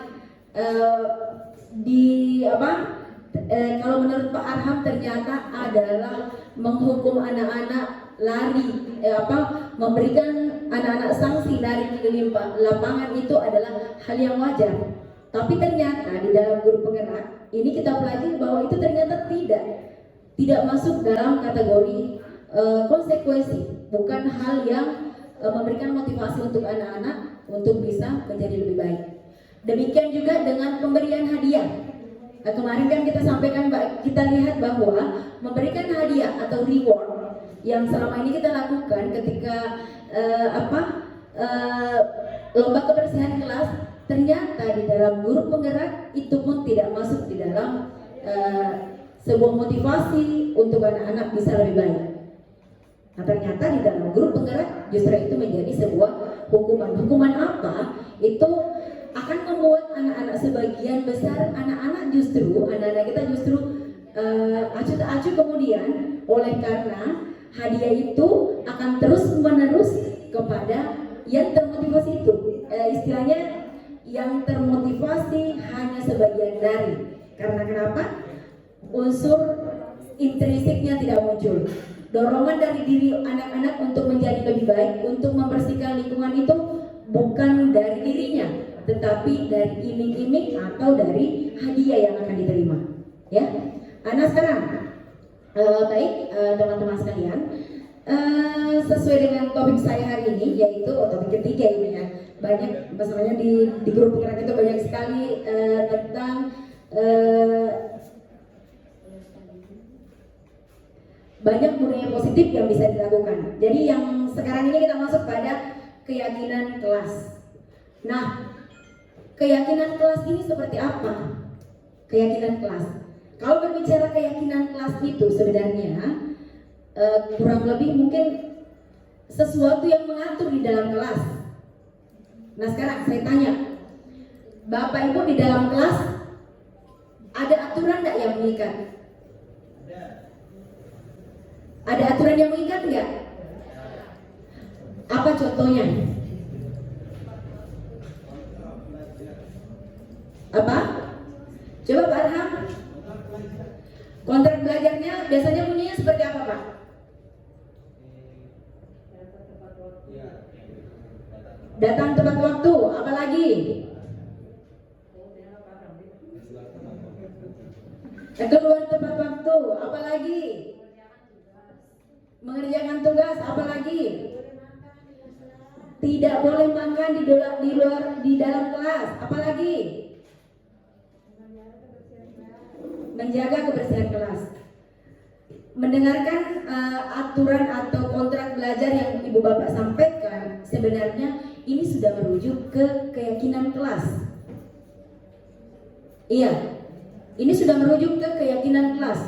kalau menurut Pak Arham ternyata adalah menghukum anak-anak lari, memberikan anak-anak sanksi dari keliling lapangan itu adalah hal yang wajar. Tapi ternyata di dalam guru penggerak ini kita pelajari bahwa itu ternyata tidak masuk dalam kategori konsekuensi, bukan hal yang memberikan motivasi untuk anak-anak untuk bisa menjadi lebih baik. Demikian juga dengan pemberian hadiah. Kemarin kan kita sampaikan, kita lihat bahwa memberikan hadiah atau reward yang selama ini kita lakukan ketika lomba kebersihan kelas, ternyata di dalam guru penggerak itu pun tidak masuk di dalam sebuah motivasi untuk anak-anak bisa lebih baik. Nah, ternyata di dalam guru penggerak justru itu menjadi sebuah hukuman. Hukuman apa? Itu akan membuat anak-anak sebagian besar, anak-anak kita justru acuh tak acuh kemudian, oleh karena hadiah itu akan terus menerus kepada yang termotivasi itu. Istilahnya yang termotivasi hanya sebagian dari. Karena kenapa? Unsur intrinsiknya tidak muncul. Dorongan dari diri anak-anak untuk menjadi lebih baik, untuk membersihkan lingkungan itu bukan dari dirinya, tetapi dari iming-iming atau dari hadiah yang akan diterima. Ya, nah sekarang baik teman-teman sekalian, sesuai dengan topik saya hari ini, yaitu topik ketiga ini ya, banyak masalahnya di grup penggerak itu banyak sekali tentang banyak budaya positif yang bisa dilakukan. Jadi yang sekarang ini kita masuk pada keyakinan kelas. Nah, keyakinan kelas ini seperti apa? Keyakinan kelas. Kalau berbicara keyakinan kelas itu sebenarnya kurang lebih mungkin sesuatu yang mengatur di dalam kelas. Nah sekarang saya tanya, Bapak Ibu di dalam kelas ada aturan nggak yang mengikat? Ada aturan yang mengikat nggak? Apa contohnya? Apa? Coba Pak Arham. Kontrak belajarnya biasanya bunyinya seperti apa Pak? Datang tepat waktu, apalagi? Keluar tepat waktu, apalagi? Mengerjakan tugas, apalagi? Tidak boleh makan di dalam kelas, apalagi? Menjaga kebersihan kelas. Mendengarkan aturan atau kontrak belajar yang Ibu Bapak sampaikan, sebenarnya ini sudah merujuk ke keyakinan kelas. Iya, ini sudah merujuk ke keyakinan kelas.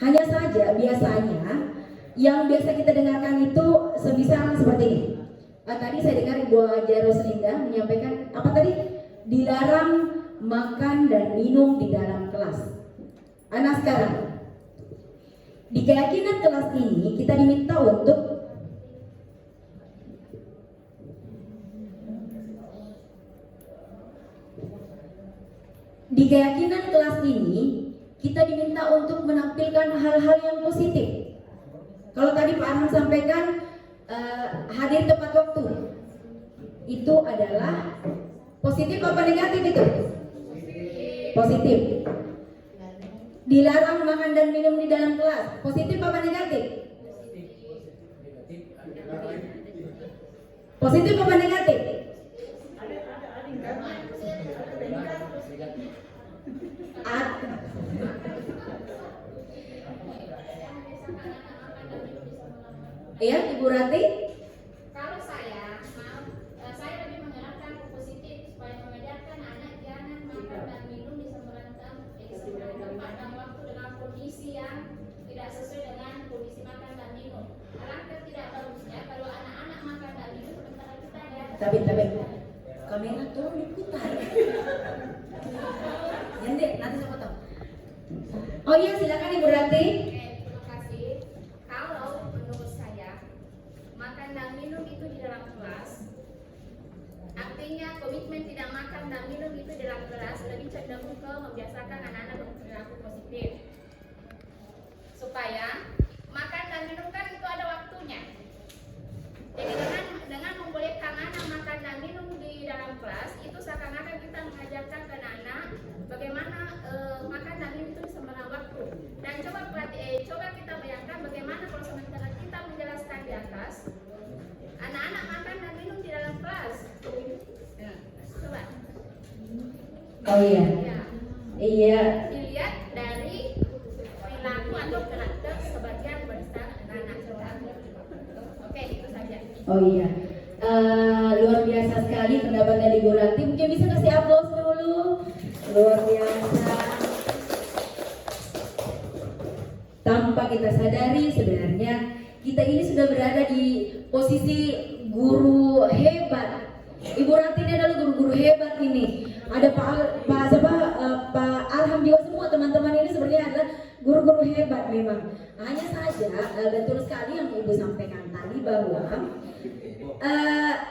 Hanya saja biasanya yang biasa kita dengarkan itu semisal seperti ini. Tadi saya dengar Ibu Haja Roslinda menyampaikan apa tadi? Dilarang makan dan minum di dalam kelas. Nah sekarang di keyakinan kelas ini kita diminta untuk menampilkan hal-hal yang positif. Kalau tadi Pak Arham sampaikan hadir tepat waktu, itu adalah positif apa negatif itu? Positif. Dilarang makan dan minum di dalam kelas, positif apa negatif? Positif apa negatif? Iya, Ibu Rati? Kalau saya, saya lebih mengarahkan ke positif supaya mengajarkan anak jangan makan dan minum di sembarang tempat dan waktu dengan kondisi yang tidak sesuai dengan kondisi makan dan minum. Alangkah tidak bagusnya kalau anak-anak makan dan minum sementara kita ada. Tapi kamera tolong diputar. Nanti saya potong. Oh iya, silakan Ibu Rati. Terima kasih. Kalau menurut saya makan dan minum itu di dalam kelas, artinya komitmen tidak makan dan minum itu di dalam kelas lebih cenderung ke membiasakan anak-anak berperilaku positif. Supaya makan dan minum kan itu ada waktunya. Jadi dengan membolehkan anak makan dan minum di dalam kelas, itu seakan-akan kita mengajarkan ke anak bagaimana makan dan minum itu di sembarang waktu. Dan coba kita bayangkan bagaimana kalau sementara kita menjelaskan di atas, anak-anak makan dan minum di dalam kelas. Coba. Oh iya. Ya. Iya. Dilihat dari perilaku atau karakter sebagian besar anak-anak kita. Oke, itu saja. Oh iya. Luar biasa sekali pendapat dari Bu Ranti. Mungkin bisa kasih aplaus dulu. Luar biasa. Tanpa kita sadari sebenarnya kita ini sudah berada di posisi guru hebat. Ibu Ranti ini adalah guru-guru hebat ini. Ada Pak Arham juga, semua teman-teman ini sebenarnya adalah guru-guru hebat memang. Hanya saja betul sekali yang Ibu sampaikan tadi bahwa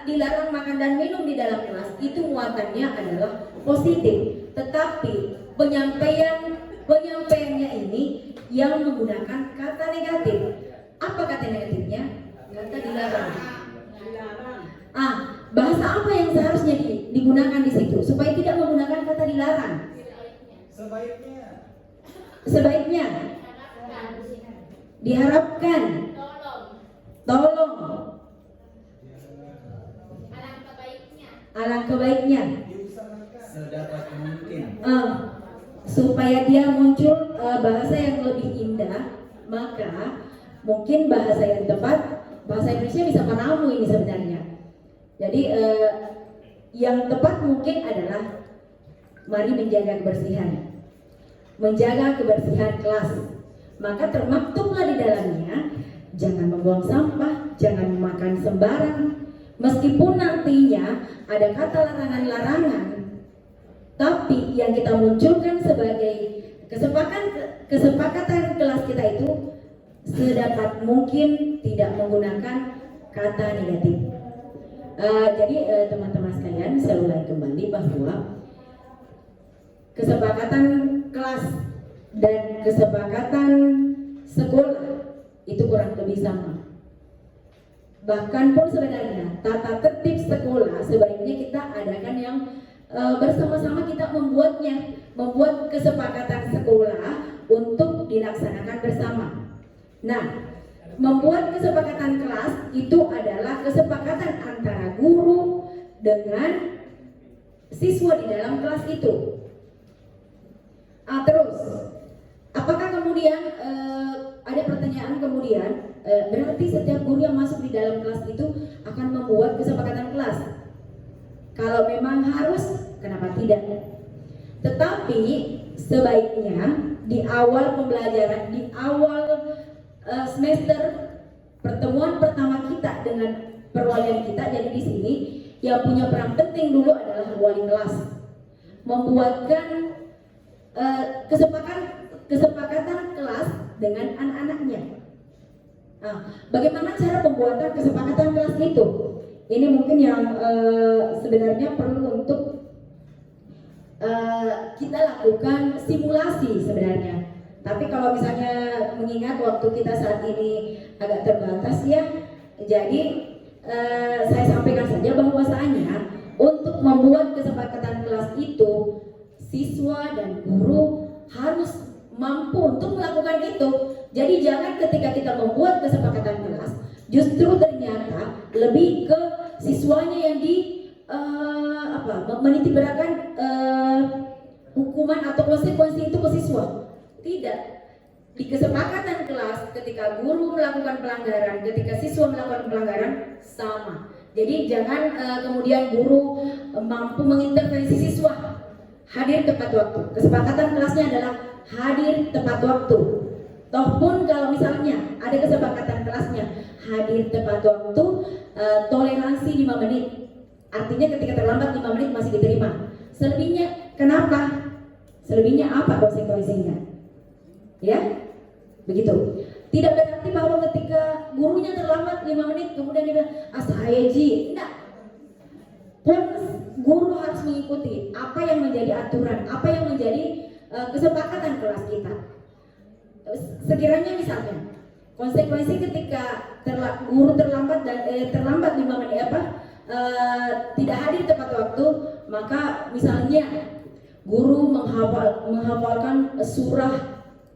dilarang makan dan minum di dalam kelas itu muatannya adalah positif, tetapi penyampaiannya ini yang menggunakan kata negatif. Apa kata negatifnya? Kata dilarang. Bahasa apa yang seharusnya digunakan di situ supaya tidak menggunakan kata dilarang? Sebaiknya diharapkan, tolong, alangkah baiknya, sedapat mungkin. Supaya dia muncul bahasa yang lebih indah, maka mungkin bahasa yang tepat, bahasa Indonesia bisa meramu ini sebenarnya. Jadi yang tepat mungkin adalah mari menjaga kebersihan, menjaga kebersihan kelas. Maka termaktublah di dalamnya jangan membuang sampah, jangan memakan sembarang. Meskipun nantinya ada kata larangan-larangan, tapi yang kita munculkan sebagai kesepakatan kelas kita itu sedapat mungkin tidak menggunakan kata negatif. Jadi teman-teman sekalian, saya ulangi kembali bahwa kesepakatan kelas dan kesepakatan sekolah itu kurang lebih sama. Bahkan pun sebenarnya tata tertib sekolah sebaiknya kita adakan yang bersama-sama kita membuat kesepakatan sekolah untuk dilaksanakan bersama. Nah, membuat kesepakatan kelas itu adalah kesepakatan antara guru dengan siswa di dalam kelas itu. Terus, apakah kemudian ada pertanyaan kemudian berarti setiap guru yang masuk di dalam kelas itu akan membuat kesepakatan kelas? Kalau memang harus, kenapa tidak? Tetapi sebaiknya di awal pembelajaran, di awal semester pertemuan pertama kita dengan perwalian kita, jadi di sini yang punya peran penting dulu adalah wali kelas, membuatkan kesepakatan kelas dengan anak-anaknya. Bagaimana cara pembuatan kesepakatan kelas itu? Ini mungkin yang sebenarnya perlu untuk kita lakukan simulasi sebenarnya. Tapi kalau misalnya mengingat waktu kita saat ini agak terbatas ya, jadi saya sampaikan saja bahwasanya untuk membuat kesepakatan kelas itu siswa dan guru harus mampu untuk melakukan itu. Jadi jangan ketika kita membuat kesepakatan kelas justru ternyata lebih ke siswanya yang menitikberatkan hukuman atau konsekuensi itu ke siswa. Tidak. Di kesepakatan kelas ketika guru melakukan pelanggaran, ketika siswa melakukan pelanggaran sama. Jadi jangan kemudian guru mampu mengintervensi siswa. Hadir tepat waktu. Kesepakatan kelasnya adalah hadir tepat waktu. Toh pun kalau misalnya ada kesepakatan kelasnya hadir tepat waktu, toleransi 5 menit. Artinya ketika terlambat 5 menit masih diterima. Selebihnya kenapa? Selebihnya apa konsekuensinya? Ya, begitu. Tidak berarti bahwa ketika gurunya terlambat 5 menit kemudian dia bilang, saya ji. Tidak. Pun guru harus mengikuti apa yang menjadi aturan, apa yang menjadi kesepakatan kelas kita. Sekiranya misalnya konsekuensi ketika guru terlambat 5 menit tidak hadir tepat waktu, maka misalnya guru menghafalkan surah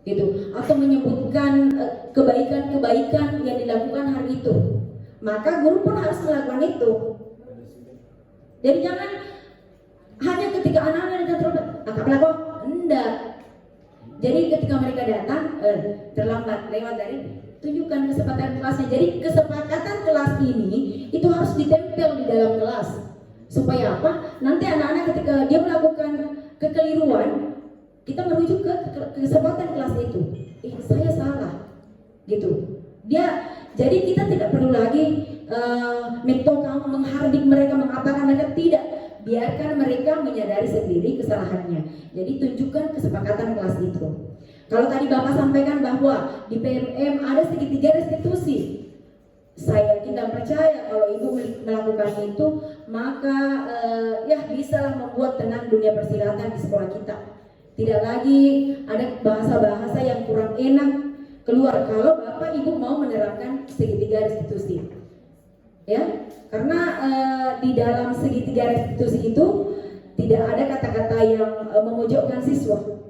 gitu, atau menyebutkan kebaikan-kebaikan yang dilakukan hari itu, maka guru pun harus melakukan itu. Jadi jangan hanya ketika anak-anak datang terlambat, Enggak. Jadi ketika mereka datang terlambat lewat dari tunjukkan kesepakatan kelasnya. Jadi kesepakatan kelas ini itu harus ditempel di dalam kelas. Supaya apa? Nanti anak-anak ketika dia melakukan kekeliruan, kita merujuk ke kesempatan kelas itu. Saya salah, gitu. Jadi kita tidak perlu lagi mentokan, menghardik mereka, mengapakan mereka, tidak. Biarkan mereka menyadari sendiri kesalahannya. Jadi tunjukkan kesepakatan kelas itu. Kalau tadi Bapak sampaikan bahwa di PMM ada segitiga restitusi, saya tidak percaya kalau Ibu melakukan itu, maka ya bisalah membuat tenang dunia persilatan di sekolah kita. Tidak lagi ada bahasa-bahasa yang kurang enak keluar kalau Bapak Ibu mau menerapkan segitiga restitusi. Ya, karena di dalam segitiga restitusi itu tidak ada kata-kata yang memojokkan siswa.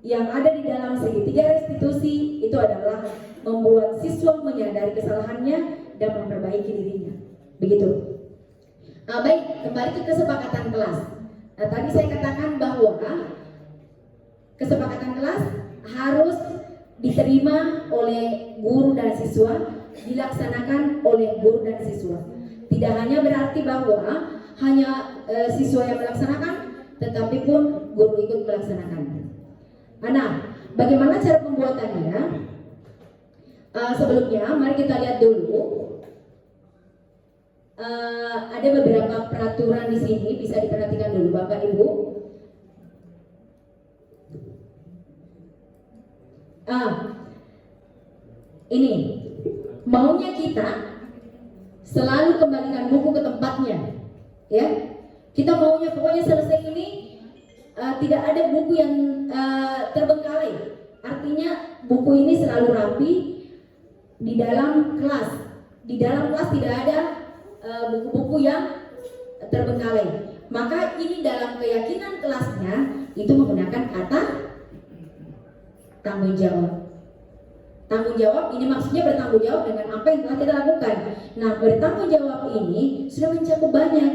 Yang ada di dalam segitiga restitusi itu adalah membuat siswa menyadari kesalahannya dan memperbaiki dirinya. Begitu. Baik, kembali ke kesepakatan kelas. Tadi saya katakan bahwa kesepakatan kelas harus diterima oleh guru dan siswa, dilaksanakan oleh guru dan siswa. Tidak hanya berarti bahwa hanya siswa yang melaksanakan, tetapi pun guru ikut melaksanakan. Nah, bagaimana cara pembuatannya? Sebelumnya, mari kita lihat dulu. Ada beberapa peraturan di sini, bisa diperhatikan dulu Bapak Ibu. Ini maunya kita selalu kembalikan buku ke tempatnya, ya. Kita maunya pokoknya selesai ini tidak ada buku yang terbengkalai. Artinya buku ini selalu rapi di dalam kelas. Di dalam kelas tidak ada buku-buku yang terbengkalai. Maka ini dalam keyakinan kelasnya itu menggunakan kata tanggung jawab. Tanggung jawab ini maksudnya bertanggung jawab dengan apa yang telah kita lakukan. Nah, bertanggung jawab ini sudah mencakup banyak.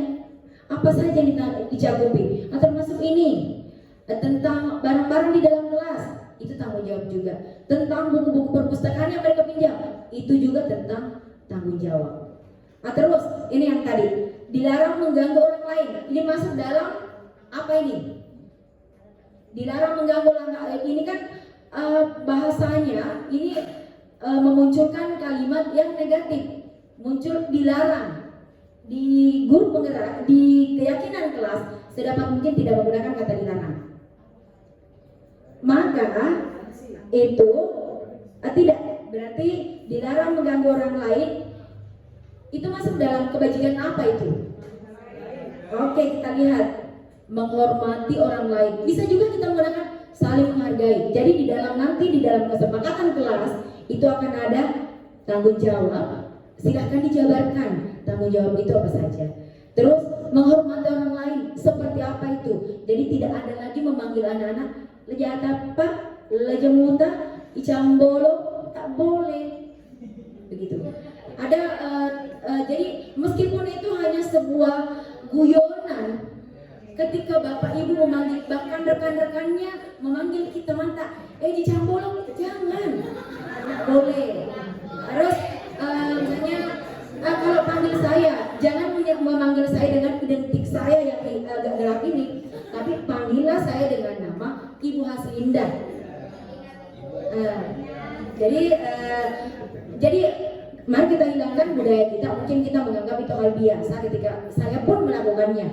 Apa saja yang dicakupi? Termasuk ini tentang barang-barang di dalam kelas, itu tanggung jawab juga. Tentang buku-buku perpustakaan yang mereka pinjam, itu juga tentang tanggung jawab. Terus ini yang tadi dilarang mengganggu orang lain. Ini masuk dalam apa ini? Dilarang mengganggu orang lain. Ini kan bahasanya ini memunculkan kalimat yang negatif, muncul dilarang. Di guru penggerak, di keyakinan kelas sedapat mungkin tidak menggunakan kata dilarang. Maka itu tidak berarti dilarang mengganggu orang lain. Itu masuk dalam kebajikan apa itu? Oke, kita lihat menghormati orang lain. Bisa juga kita menggunakan saling menghargai. Jadi di dalam kesepakatan kelas itu akan ada tanggung jawab. Silahkan dijabarkan tanggung jawab itu apa saja. Terus menghormati orang lain seperti apa itu. Jadi tidak ada lagi memanggil anak-anak lejatapa, lejemuta, icambolo, tak boleh. Begitu. Ada jadi meskipun itu hanya sebuah guyonan, ketika Bapak Ibu memanggil, bahkan rekan-rekannya memanggil kita mantap, dicambolo, jangan, boleh. Terus misalnya kalau panggil saya, jangan memanggil saya dengan identik saya yang agak gelap ini, tapi panggillah saya dengan nama Ibu Haslinda. Jadi mari kita hilangkan budaya kita. Mungkin kita menganggap itu hal biasa ketika saya pun melakukannya.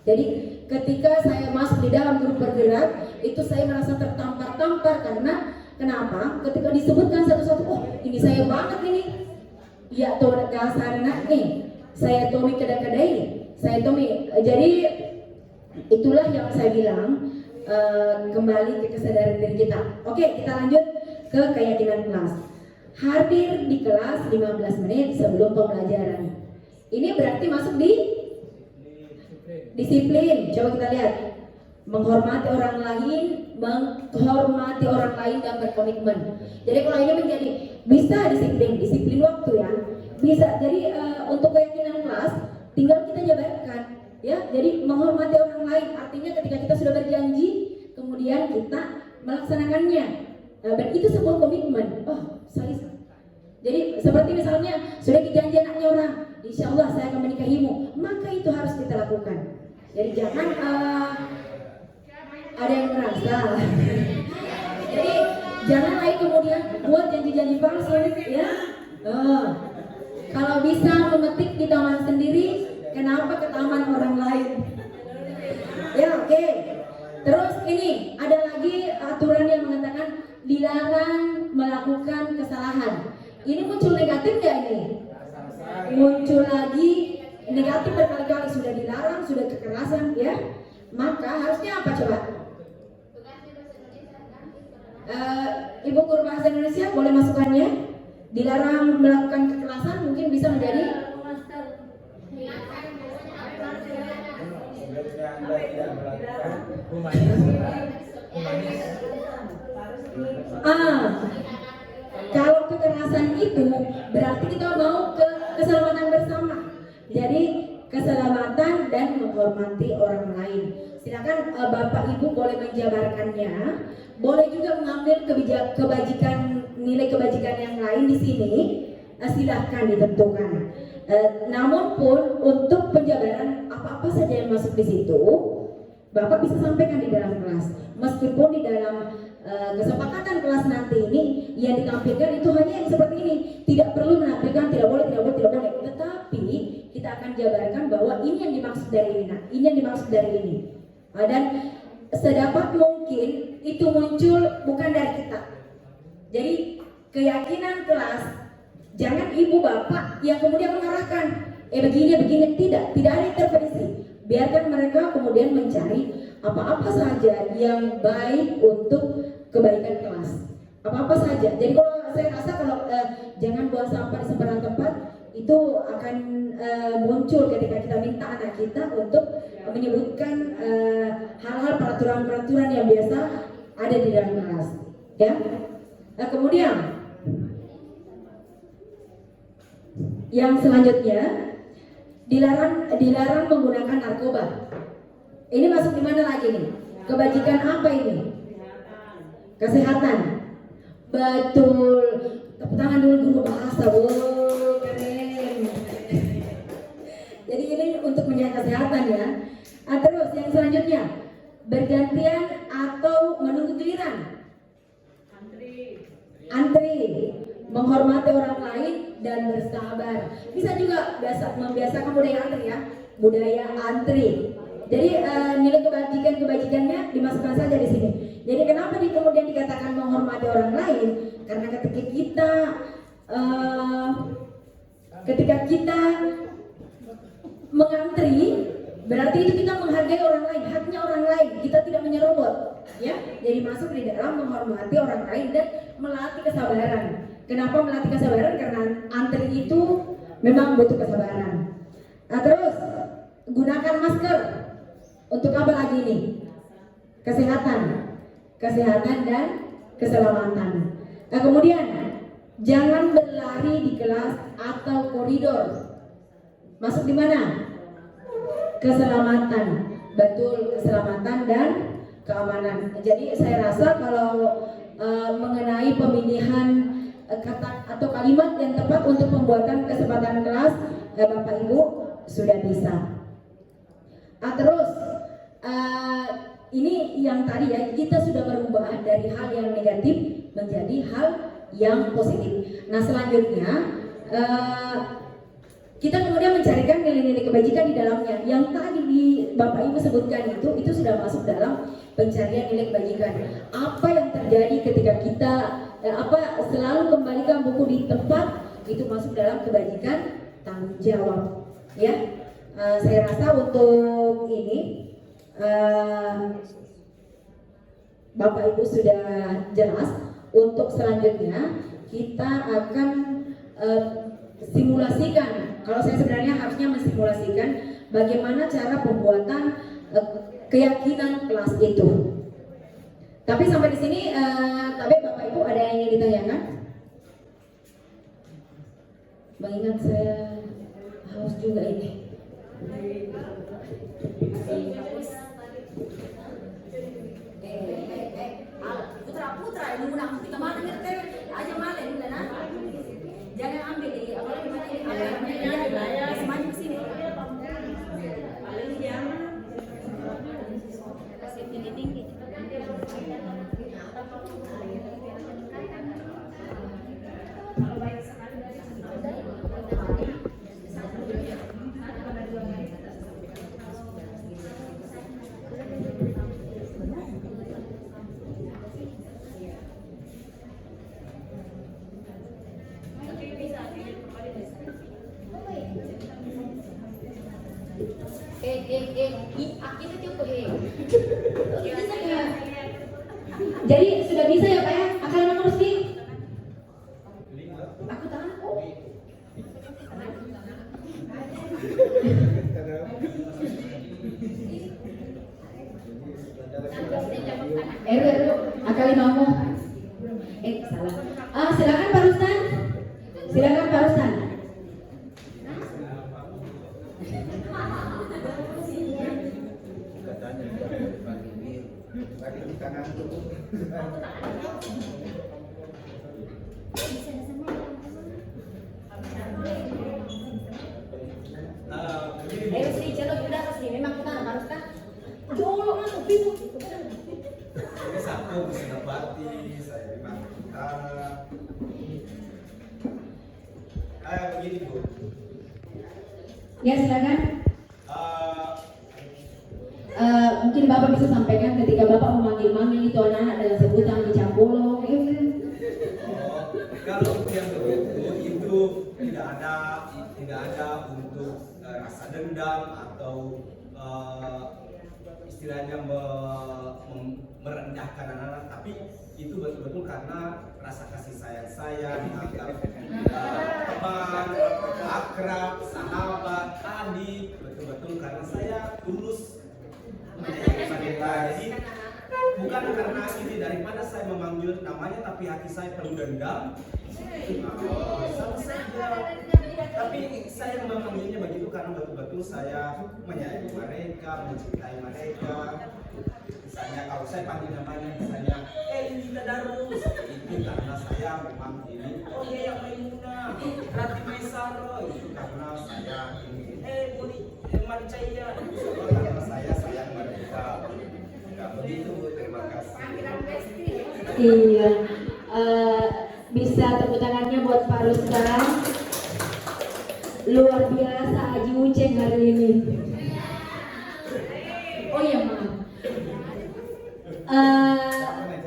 Jadi ketika saya masuk di dalam grup bergerak, itu saya merasa tertampar-tampar karena kenapa? Ketika disebutkan satu-satu, oh ini saya banget ini. Ya tuh dasarnya nih, saya Tommy kedai-kedai, saya Tommy. Jadi itulah yang saya bilang, kembali ke kesadaran diri kita. Oke, kita lanjut ke keyakinan kelas. Hadir di kelas 15 menit sebelum pembelajaran. Ini berarti masuk di disiplin. Coba kita lihat. Menghormati orang lain dan berkomitmen. Jadi kalau ini menjadi bisa disiplin waktu ya. Bisa. Jadi untuk keyakinan kelas tinggal kita jabarkan ya. Jadi menghormati orang lain artinya ketika kita sudah berjanji kemudian kita melaksanakannya. Dan itu sebuah komitmen. Jadi seperti misalnya sudah dijanji anaknya orang, insya Allah saya akan menikahimu, maka itu harus kita lakukan. Jadi jangan ada yang merasa. Jadi jangan lagi kemudian buat janji-janji palsu, ya. Kalau bisa memetik di taman sendiri, kenapa ke taman orang lain? Ya, oke. Terus ini ada lagi aturan yang mengatakan dilarang melakukan kesalahan. Ini muncul negatif nggak ini? Muncul lagi negatif berkali-kali, sudah dilarang, sudah kekerasan, ya. Maka harusnya apa coba? Ibu guru bahasa Indonesia boleh masukannya? Dilarang melakukan kekerasan mungkin bisa menjadi kalau kekerasan itu berarti kita mau ke keselamatan bersama. Jadi keselamatan dan menghormati orang lain. Silakan Bapak Ibu boleh menjabarkannya, boleh juga mengambil nilai kebajikan yang lain di sini. Silahkan ditentukan. Namun pun untuk penjabaran apa-apa saja yang masuk di situ, Bapak bisa sampaikan di dalam kelas. Meskipun di dalam kesepakatan kelas nanti ini yang ditampilkan itu hanya yang seperti ini, tidak perlu menampilkan tidak boleh. Tetapi kita akan jabarkan bahwa ini yang dimaksud dari ini, ini yang dimaksud dari ini. Dan sedapat mungkin itu muncul bukan dari kita. Jadi keyakinan kelas, jangan ibu bapak yang kemudian mengarahkan begini, tidak ada intervensi. Biarkan mereka kemudian mencari apa-apa saja yang baik untuk kebaikan kelas, apa-apa saja. Jadi kalau saya rasa jangan buang sampah di sembarang tempat, itu akan muncul ketika kita minta anak kita untuk menyebutkan hal-hal peraturan-peraturan yang biasa ada di dalam kelas, ya. Kemudian yang selanjutnya dilarang menggunakan narkoba. Ini masuk di mana lagi nih? Kebajikan apa ini? Kesehatan. Betul. Tepuk tangan dulu guru bahasa. Wow, keren. Jadi ini untuk menjaga kesehatan, ya. Terus yang selanjutnya, bergantian atau menunggu giliran. Antri, menghormati orang lain dan bersabar. Bisa juga membiasakan budaya antri, ya. Budaya antri. Jadi nilai kebajikannya dimasukkan saja di sini. Jadi kenapa kemudian dikatakan menghormati orang lain? Karena ketika kita mengantri, berarti itu kita menghargai orang lain, haknya orang lain. Kita tidak menyerobot, ya. Jadi masuk di dalam menghormati orang lain dan melatih kesabaran. Kenapa melatih kesabaran? Karena antri itu memang butuh kesabaran. Terus gunakan masker. Untuk apa lagi ini? Kesehatan dan keselamatan. Kemudian jangan berlari di kelas atau koridor. Masuk di mana? Keselamatan. Betul, keselamatan dan keamanan. Jadi saya rasa kalau mengenai pemilihan kata atau kalimat yang tepat untuk pembuatan kesempatan kelas, Bapak Ibu sudah bisa. Terus ini yang tadi, ya, kita sudah merubah dari hal yang negatif menjadi hal yang positif. Nah selanjutnya kita kemudian mencarikan nilai-nilai kebajikan di dalamnya. Yang tadi Bapak Ibu sebutkan itu sudah masuk dalam pencarian nilai kebajikan. Apa yang terjadi ketika kita selalu kembalikan buku di tempat, itu masuk dalam kebajikan tanggung jawab, ya. Saya rasa untuk ini Bapak Ibu sudah jelas. Untuk selanjutnya kita akan simulasikan. Kalau saya sebenarnya harusnya mensimulasikan bagaimana cara pembuatan keyakinan kelas itu. Tapi sampai di sini, tapi Bapak Ibu ada yang ingin ditanyakan? Mengingat saya haus juga ini. muna kita mana ngerti aja malah di sana. Jangan ambil di apa namanya ya semuanya ke sini. Kasih tinggi-tinggi. Kita cukup bisa nggak? Jadi sudah bisa ya Pak ya? Akal nomor sih? Aku tangan. Akal limamu. Salah. Silakan Pak Rustan. Silakan Pak Rustan. Sri, chalo sudah Sri, memang kita harus kan. Jolo mana bingung. Ini satu Senopati, saya Bima Utara. Begini Bu. Ya silakan. Mungkin Bapak bisa sampaikan ketika Bapak memanggil-manggil itu anak-anak dengan sebutan dicampolong. Kalau yang begitu itu tidak ada untuk rasa dendam atau istilahnya merendahkan anak-anak, tapi itu betul-betul karena rasa kasih sayang saya dianggap teman, akrab, sahabat, adik, betul-betul karena saya tulus menyayangi mereka. Jadi bukan karena ini daripada saya memanggil namanya tapi hati saya penuh dendam. Sama saja. Tapi saya memanggilnya begitu karena betul-betul saya menyayangi mereka, mencintai mereka. Misalnya kalau saya panggil namanya misalnya Lina Darus, itu karena saya memang ini yang Maimunah, Rati Maisaro, itu karena saya ini Budi Mancaya, itu karena saya sayang mereka. Nah, begitu Bu, terima kasih. Iya, bisa tepuk tangannya buat Pak Rustan. Luar biasa Haji Uceng hari ini. Oh iya maaf.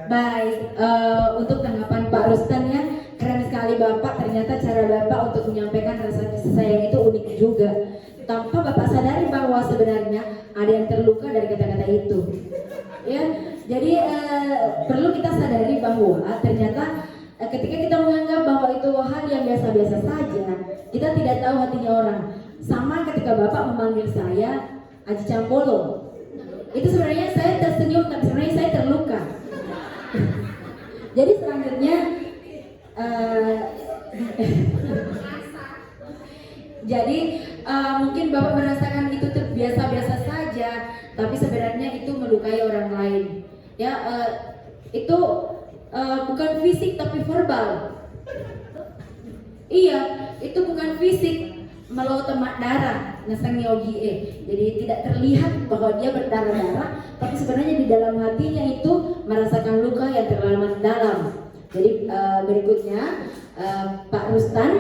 Baik, untuk tanggapan Pak Rustan ya, keren sekali Bapak. Ternyata cara Bapak untuk menyampaikan rasa kasih sayang itu unik juga. Tanpa Bapak sadari bahwa sebenarnya ada yang terluka dari kata-kata itu. Ya, jadi perlu kita sadari bahwa ternyata ketika kita menganggap bahwa itu hal yang biasa-biasa saja, kita tidak tahu hatinya orang. Sama ketika Bapak memanggil saya Aji Campolo, itu sebenarnya saya tersenyum, tapi sebenarnya saya terluka. Jadi selanjutnya jadi mungkin Bapak merasakan itu biasa-biasa saja, tapi sebenarnya itu melukai orang lain. Ya, itu bukan fisik tapi verbal. Iya, itu bukan fisik, melau temak darah, nasang yogie. Jadi tidak terlihat bahwa dia berdarah-darah, tapi sebenarnya di dalam hatinya itu merasakan luka yang terlalu dalam. Jadi berikutnya Pak Rustan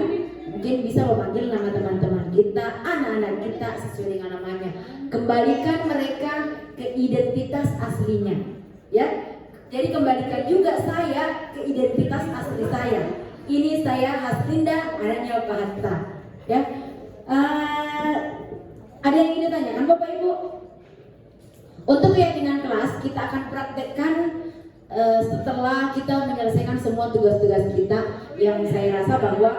mungkin bisa memanggil nama teman-teman kita, anak-anak kita sesuai dengan namanya. Kembalikan mereka ke identitas aslinya, ya. Jadi kembalikan juga saya ke identitas asli saya. Ini saya Haslinda, anaknya Pak Hatta. Ya, ada yang ingin ditanyakan Bapak Ibu? Untuk keyakinan kelas kita akan praktekkan setelah kita menyelesaikan semua tugas-tugas kita, yang saya rasa bahwa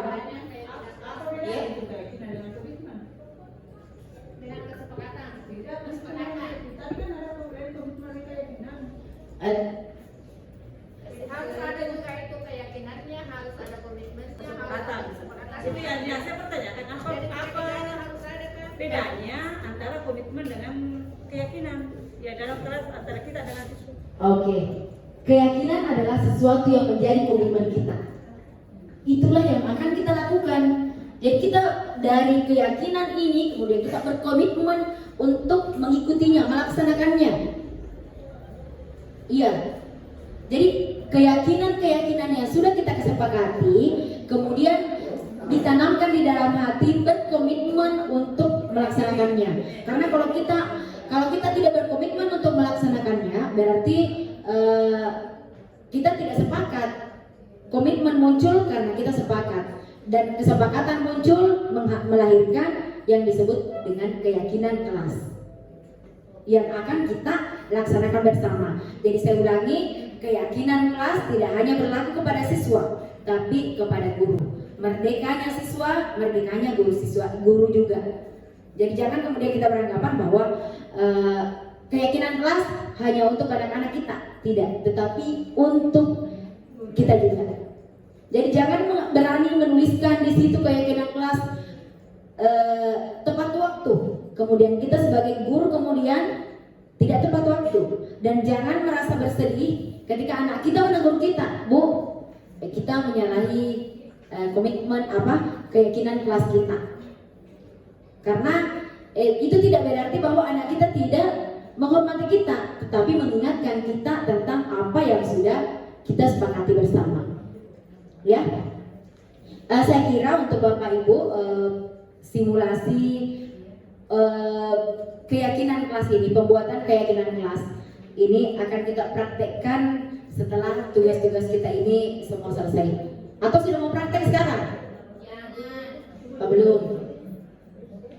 harus ada juga itu keyakinannya, harus ada komitmennya, harus ada kesepakatan. Itu yang saya pertanyakan, apa bedanya antara komitmen dengan keyakinan ya dalam kelas antara kita dengan siswa? Oke. Keyakinan adalah sesuatu yang menjadi komitmen kita. Itulah yang akan kita lakukan. Jadi kita dari keyakinan ini kemudian kita berkomitmen untuk mengikutinya, melaksanakannya. Iya. Jadi keyakinan-keyakinan yang sudah kita kesepakati kemudian ditanamkan di dalam hati, berkomitmen untuk melaksanakannya. Karena kalau kita tidak berkomitmen untuk melaksanakannya, berarti kita tidak sepakat. Komitmen muncul karena kita sepakat, dan kesepakatan muncul melahirkan yang disebut dengan keyakinan kelas yang akan kita laksanakan bersama. Jadi saya ulangi, keyakinan kelas tidak hanya berlaku kepada siswa, tapi kepada guru. Merdekanya siswa, merdekanya guru juga. Jadi jangan kemudian kita beranggapan bahwa keyakinan kelas hanya untuk anak-anak kita, tidak, tetapi untuk kita juga. Jadi jangan berani menuliskan di situ keyakinan kelas tepat waktu. Kemudian kita sebagai guru kemudian tidak tepat waktu, dan jangan merasa bersedih ketika anak kita menegur kita, Bu, kita menyalahi komitmen keyakinan kelas kita. Karena itu tidak berarti bahwa anak kita tidak menghormati kita, tetapi mengingatkan kita tentang apa yang sudah kita sepakati bersama. Ya, saya kira untuk Bapak Ibu simulasi keyakinan kelas ini, pembuatan keyakinan kelas ini akan kita praktekkan setelah tugas-tugas kita ini semua selesai. Atau sudah mau praktek sekarang? Jangan. Belum.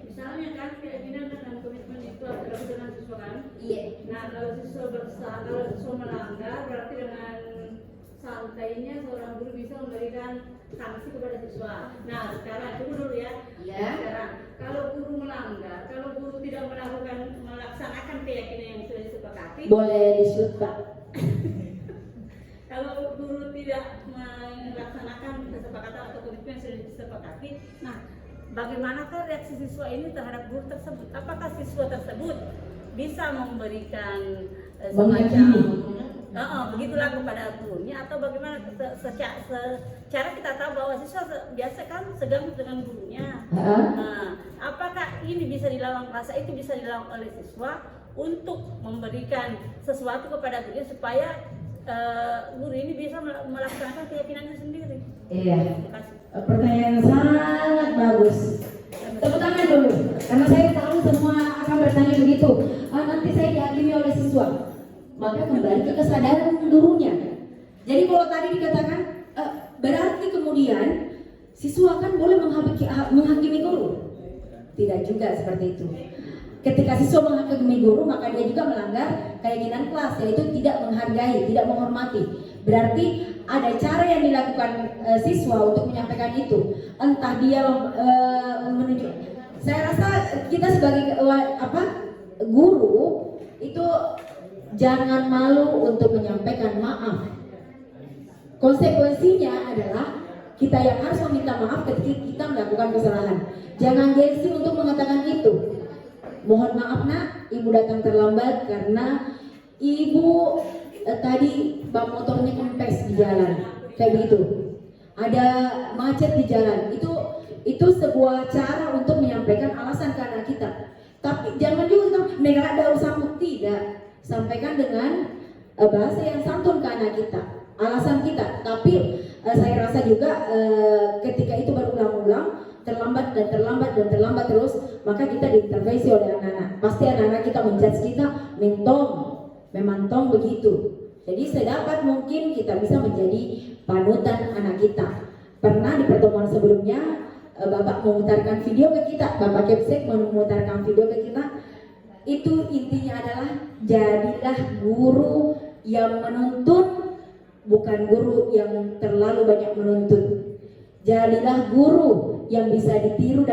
Misalnya kan keyakinan dan komitmen itu adalah dengan siswa kan? Iya. Nah kalau siswa melanggar, berarti dengan santainya seorang guru bisa memberikan sanksi kepada siswa. Nah sekarang tunggu dulu ya. Ya. Sekarang kalau guru melanggar, kalau guru tidak melaksanakan keyakinan yang sudah disepakati, Boleh disebut Pak. kalau guru tidak melaksanakan kesepakatan atau komitmen yang sudah disepakati, nah bagaimanakah reaksi siswa ini terhadap guru tersebut? Apakah siswa tersebut bisa memberikan begitulah kepada gurunya, atau bagaimana? Secara kita tahu bahwa siswa biasa kan segan dengan gurunya. Nah, apakah ini bisa dilawan, rasa itu bisa dilawan oleh siswa untuk memberikan sesuatu kepada gurunya supaya guru ini bisa melaksanakan keyakinannya sendiri? Iya. Pertanyaan sangat bagus. Tepuk tangan dulu, karena saya tahu semua akan bertanya begitu. Nanti saya dihakimi oleh siswa. Maka kembali ke kesadaran gurunya. Jadi kalau tadi dikatakan berarti kemudian siswa kan boleh menghakimi guru. Tidak juga seperti itu. Ketika siswa menghakimi guru, maka dia juga melanggar keyakinan kelas, yaitu tidak menghargai, tidak menghormati. Berarti ada cara yang dilakukan siswa untuk menyampaikan itu. Entah dia menunjuk. Saya rasa kita sebagai guru itu jangan malu untuk menyampaikan maaf. Konsekuensinya adalah kita yang harus meminta maaf ketika kita melakukan kesalahan. Jangan gengsi untuk mengatakan itu. Mohon maaf nak, ibu datang terlambat karena ibu tadi bak motornya kempes di jalan, kayak begitu. Ada macet di jalan. Itu sebuah cara untuk menyampaikan alasan ke anak kita. Tapi jangan juga kita negara ada usaha, tidak. Sampaikan dengan bahasa yang santun ke anak kita, alasan kita. Tapi saya rasa juga ketika itu berulang-ulang, terlambat dan terlambat terus, maka kita diintervensi oleh anak-anak. Pasti anak-anak kita menjudge kita, memantong begitu. Jadi sedapat mungkin kita bisa menjadi panutan anak kita. Pernah di pertemuan sebelumnya Bapak memutarkan video ke kita, Bapak Kepsek memutarkan video ke kita. Itu intinya adalah jadilah guru yang menuntun, bukan guru yang terlalu banyak menuntut. Jadilah guru yang bisa ditiru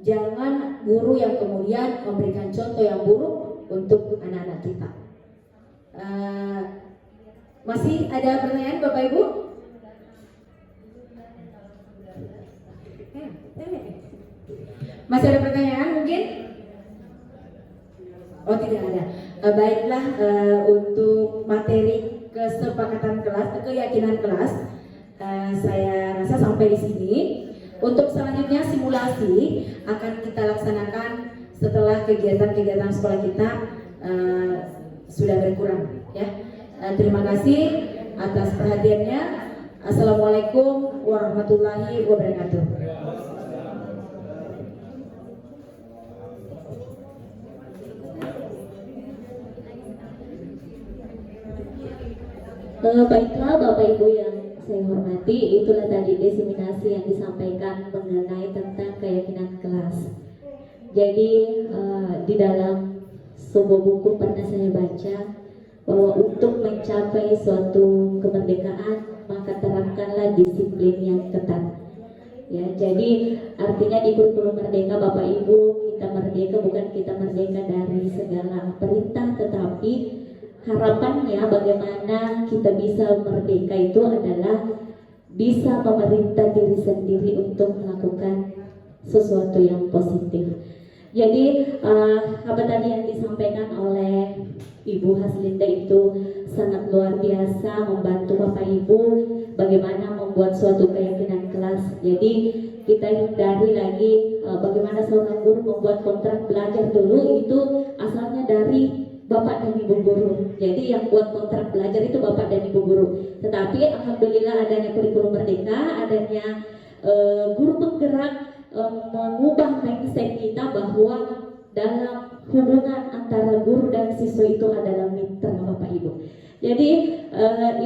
jangan guru yang kemudian memberikan contoh yang buruk untuk anak-anak kita. Masih ada pertanyaan Bapak Ibu? Masih ada pertanyaan mungkin? Oh tidak ada. Baiklah, untuk materi kesepakatan kelas, keyakinan kelas, saya rasa sampai di sini. Untuk selanjutnya simulasi akan kita laksanakan setelah kegiatan-kegiatan sekolah kita sudah berkurang. Ya, terima kasih atas perhatiannya. Assalamualaikum warahmatullahi wabarakatuh. Baiklah Bapak Ibu yang saya hormati, itulah tadi diseminasi yang disampaikan mengenai tentang keyakinan kelas. Jadi di dalam sebuah buku pernah saya baca bahwa untuk mencapai suatu kemerdekaan maka terapkanlah disiplin yang ketat. Ya, jadi artinya di kurikulum merdeka Bapak Ibu, kita merdeka bukan kita merdeka dari segala perintah, tetapi harapannya bagaimana kita bisa merdeka itu adalah bisa memerintah diri sendiri untuk melakukan sesuatu yang positif. Jadi apa tadi yang disampaikan oleh Ibu Haslinda itu sangat luar biasa, membantu Bapak Ibu bagaimana membuat suatu keyakinan kelas. Jadi kita hindari lagi bagaimana seorang guru membuat kontrak belajar dulu, itu asalnya dari Bapak dan Ibu guru. Jadi yang buat kontrak belajar itu Bapak dan Ibu guru. Tetapi alhamdulillah adanya kurikulum merdeka, adanya guru penggerak mengubah mindset kita bahwa dalam hubungan antara guru dan siswa itu adalah mitra Bapak Ibu. Jadi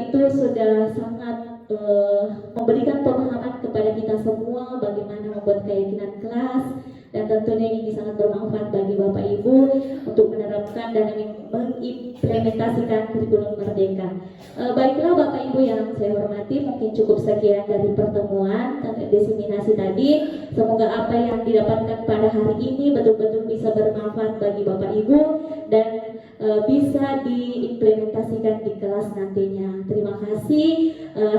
itu sudah sangat memberikan pemahaman kepada kita semua bagaimana membuat keyakinan kelas, dan tentunya ini sangat bermanfaat bagi Bapak Ibu untuk menerapkan dan mengimplementasikan kurikulum merdeka. Baiklah Bapak Ibu yang saya hormati, mungkin cukup sekian dari pertemuan diseminasi tadi. Semoga apa yang didapatkan pada hari ini betul-betul bisa bermanfaat bagi Bapak Ibu dan bisa diimplementasikan di kelas nantinya. Terima kasih.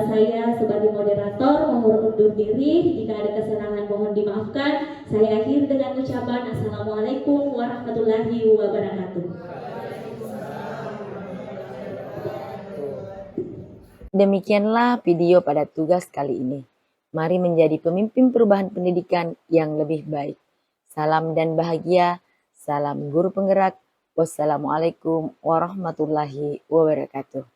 Saya sebagai moderator mohon undur diri. Jika ada kesalahan mohon dimaafkan. Saya akhiri dengan ucapan Assalamualaikum warahmatullahi wabarakatuh. Demikianlah video pada tugas kali ini. Mari menjadi pemimpin perubahan pendidikan yang lebih baik. Salam dan bahagia. Salam guru penggerak. Wassalamualaikum warahmatullahi wabarakatuh.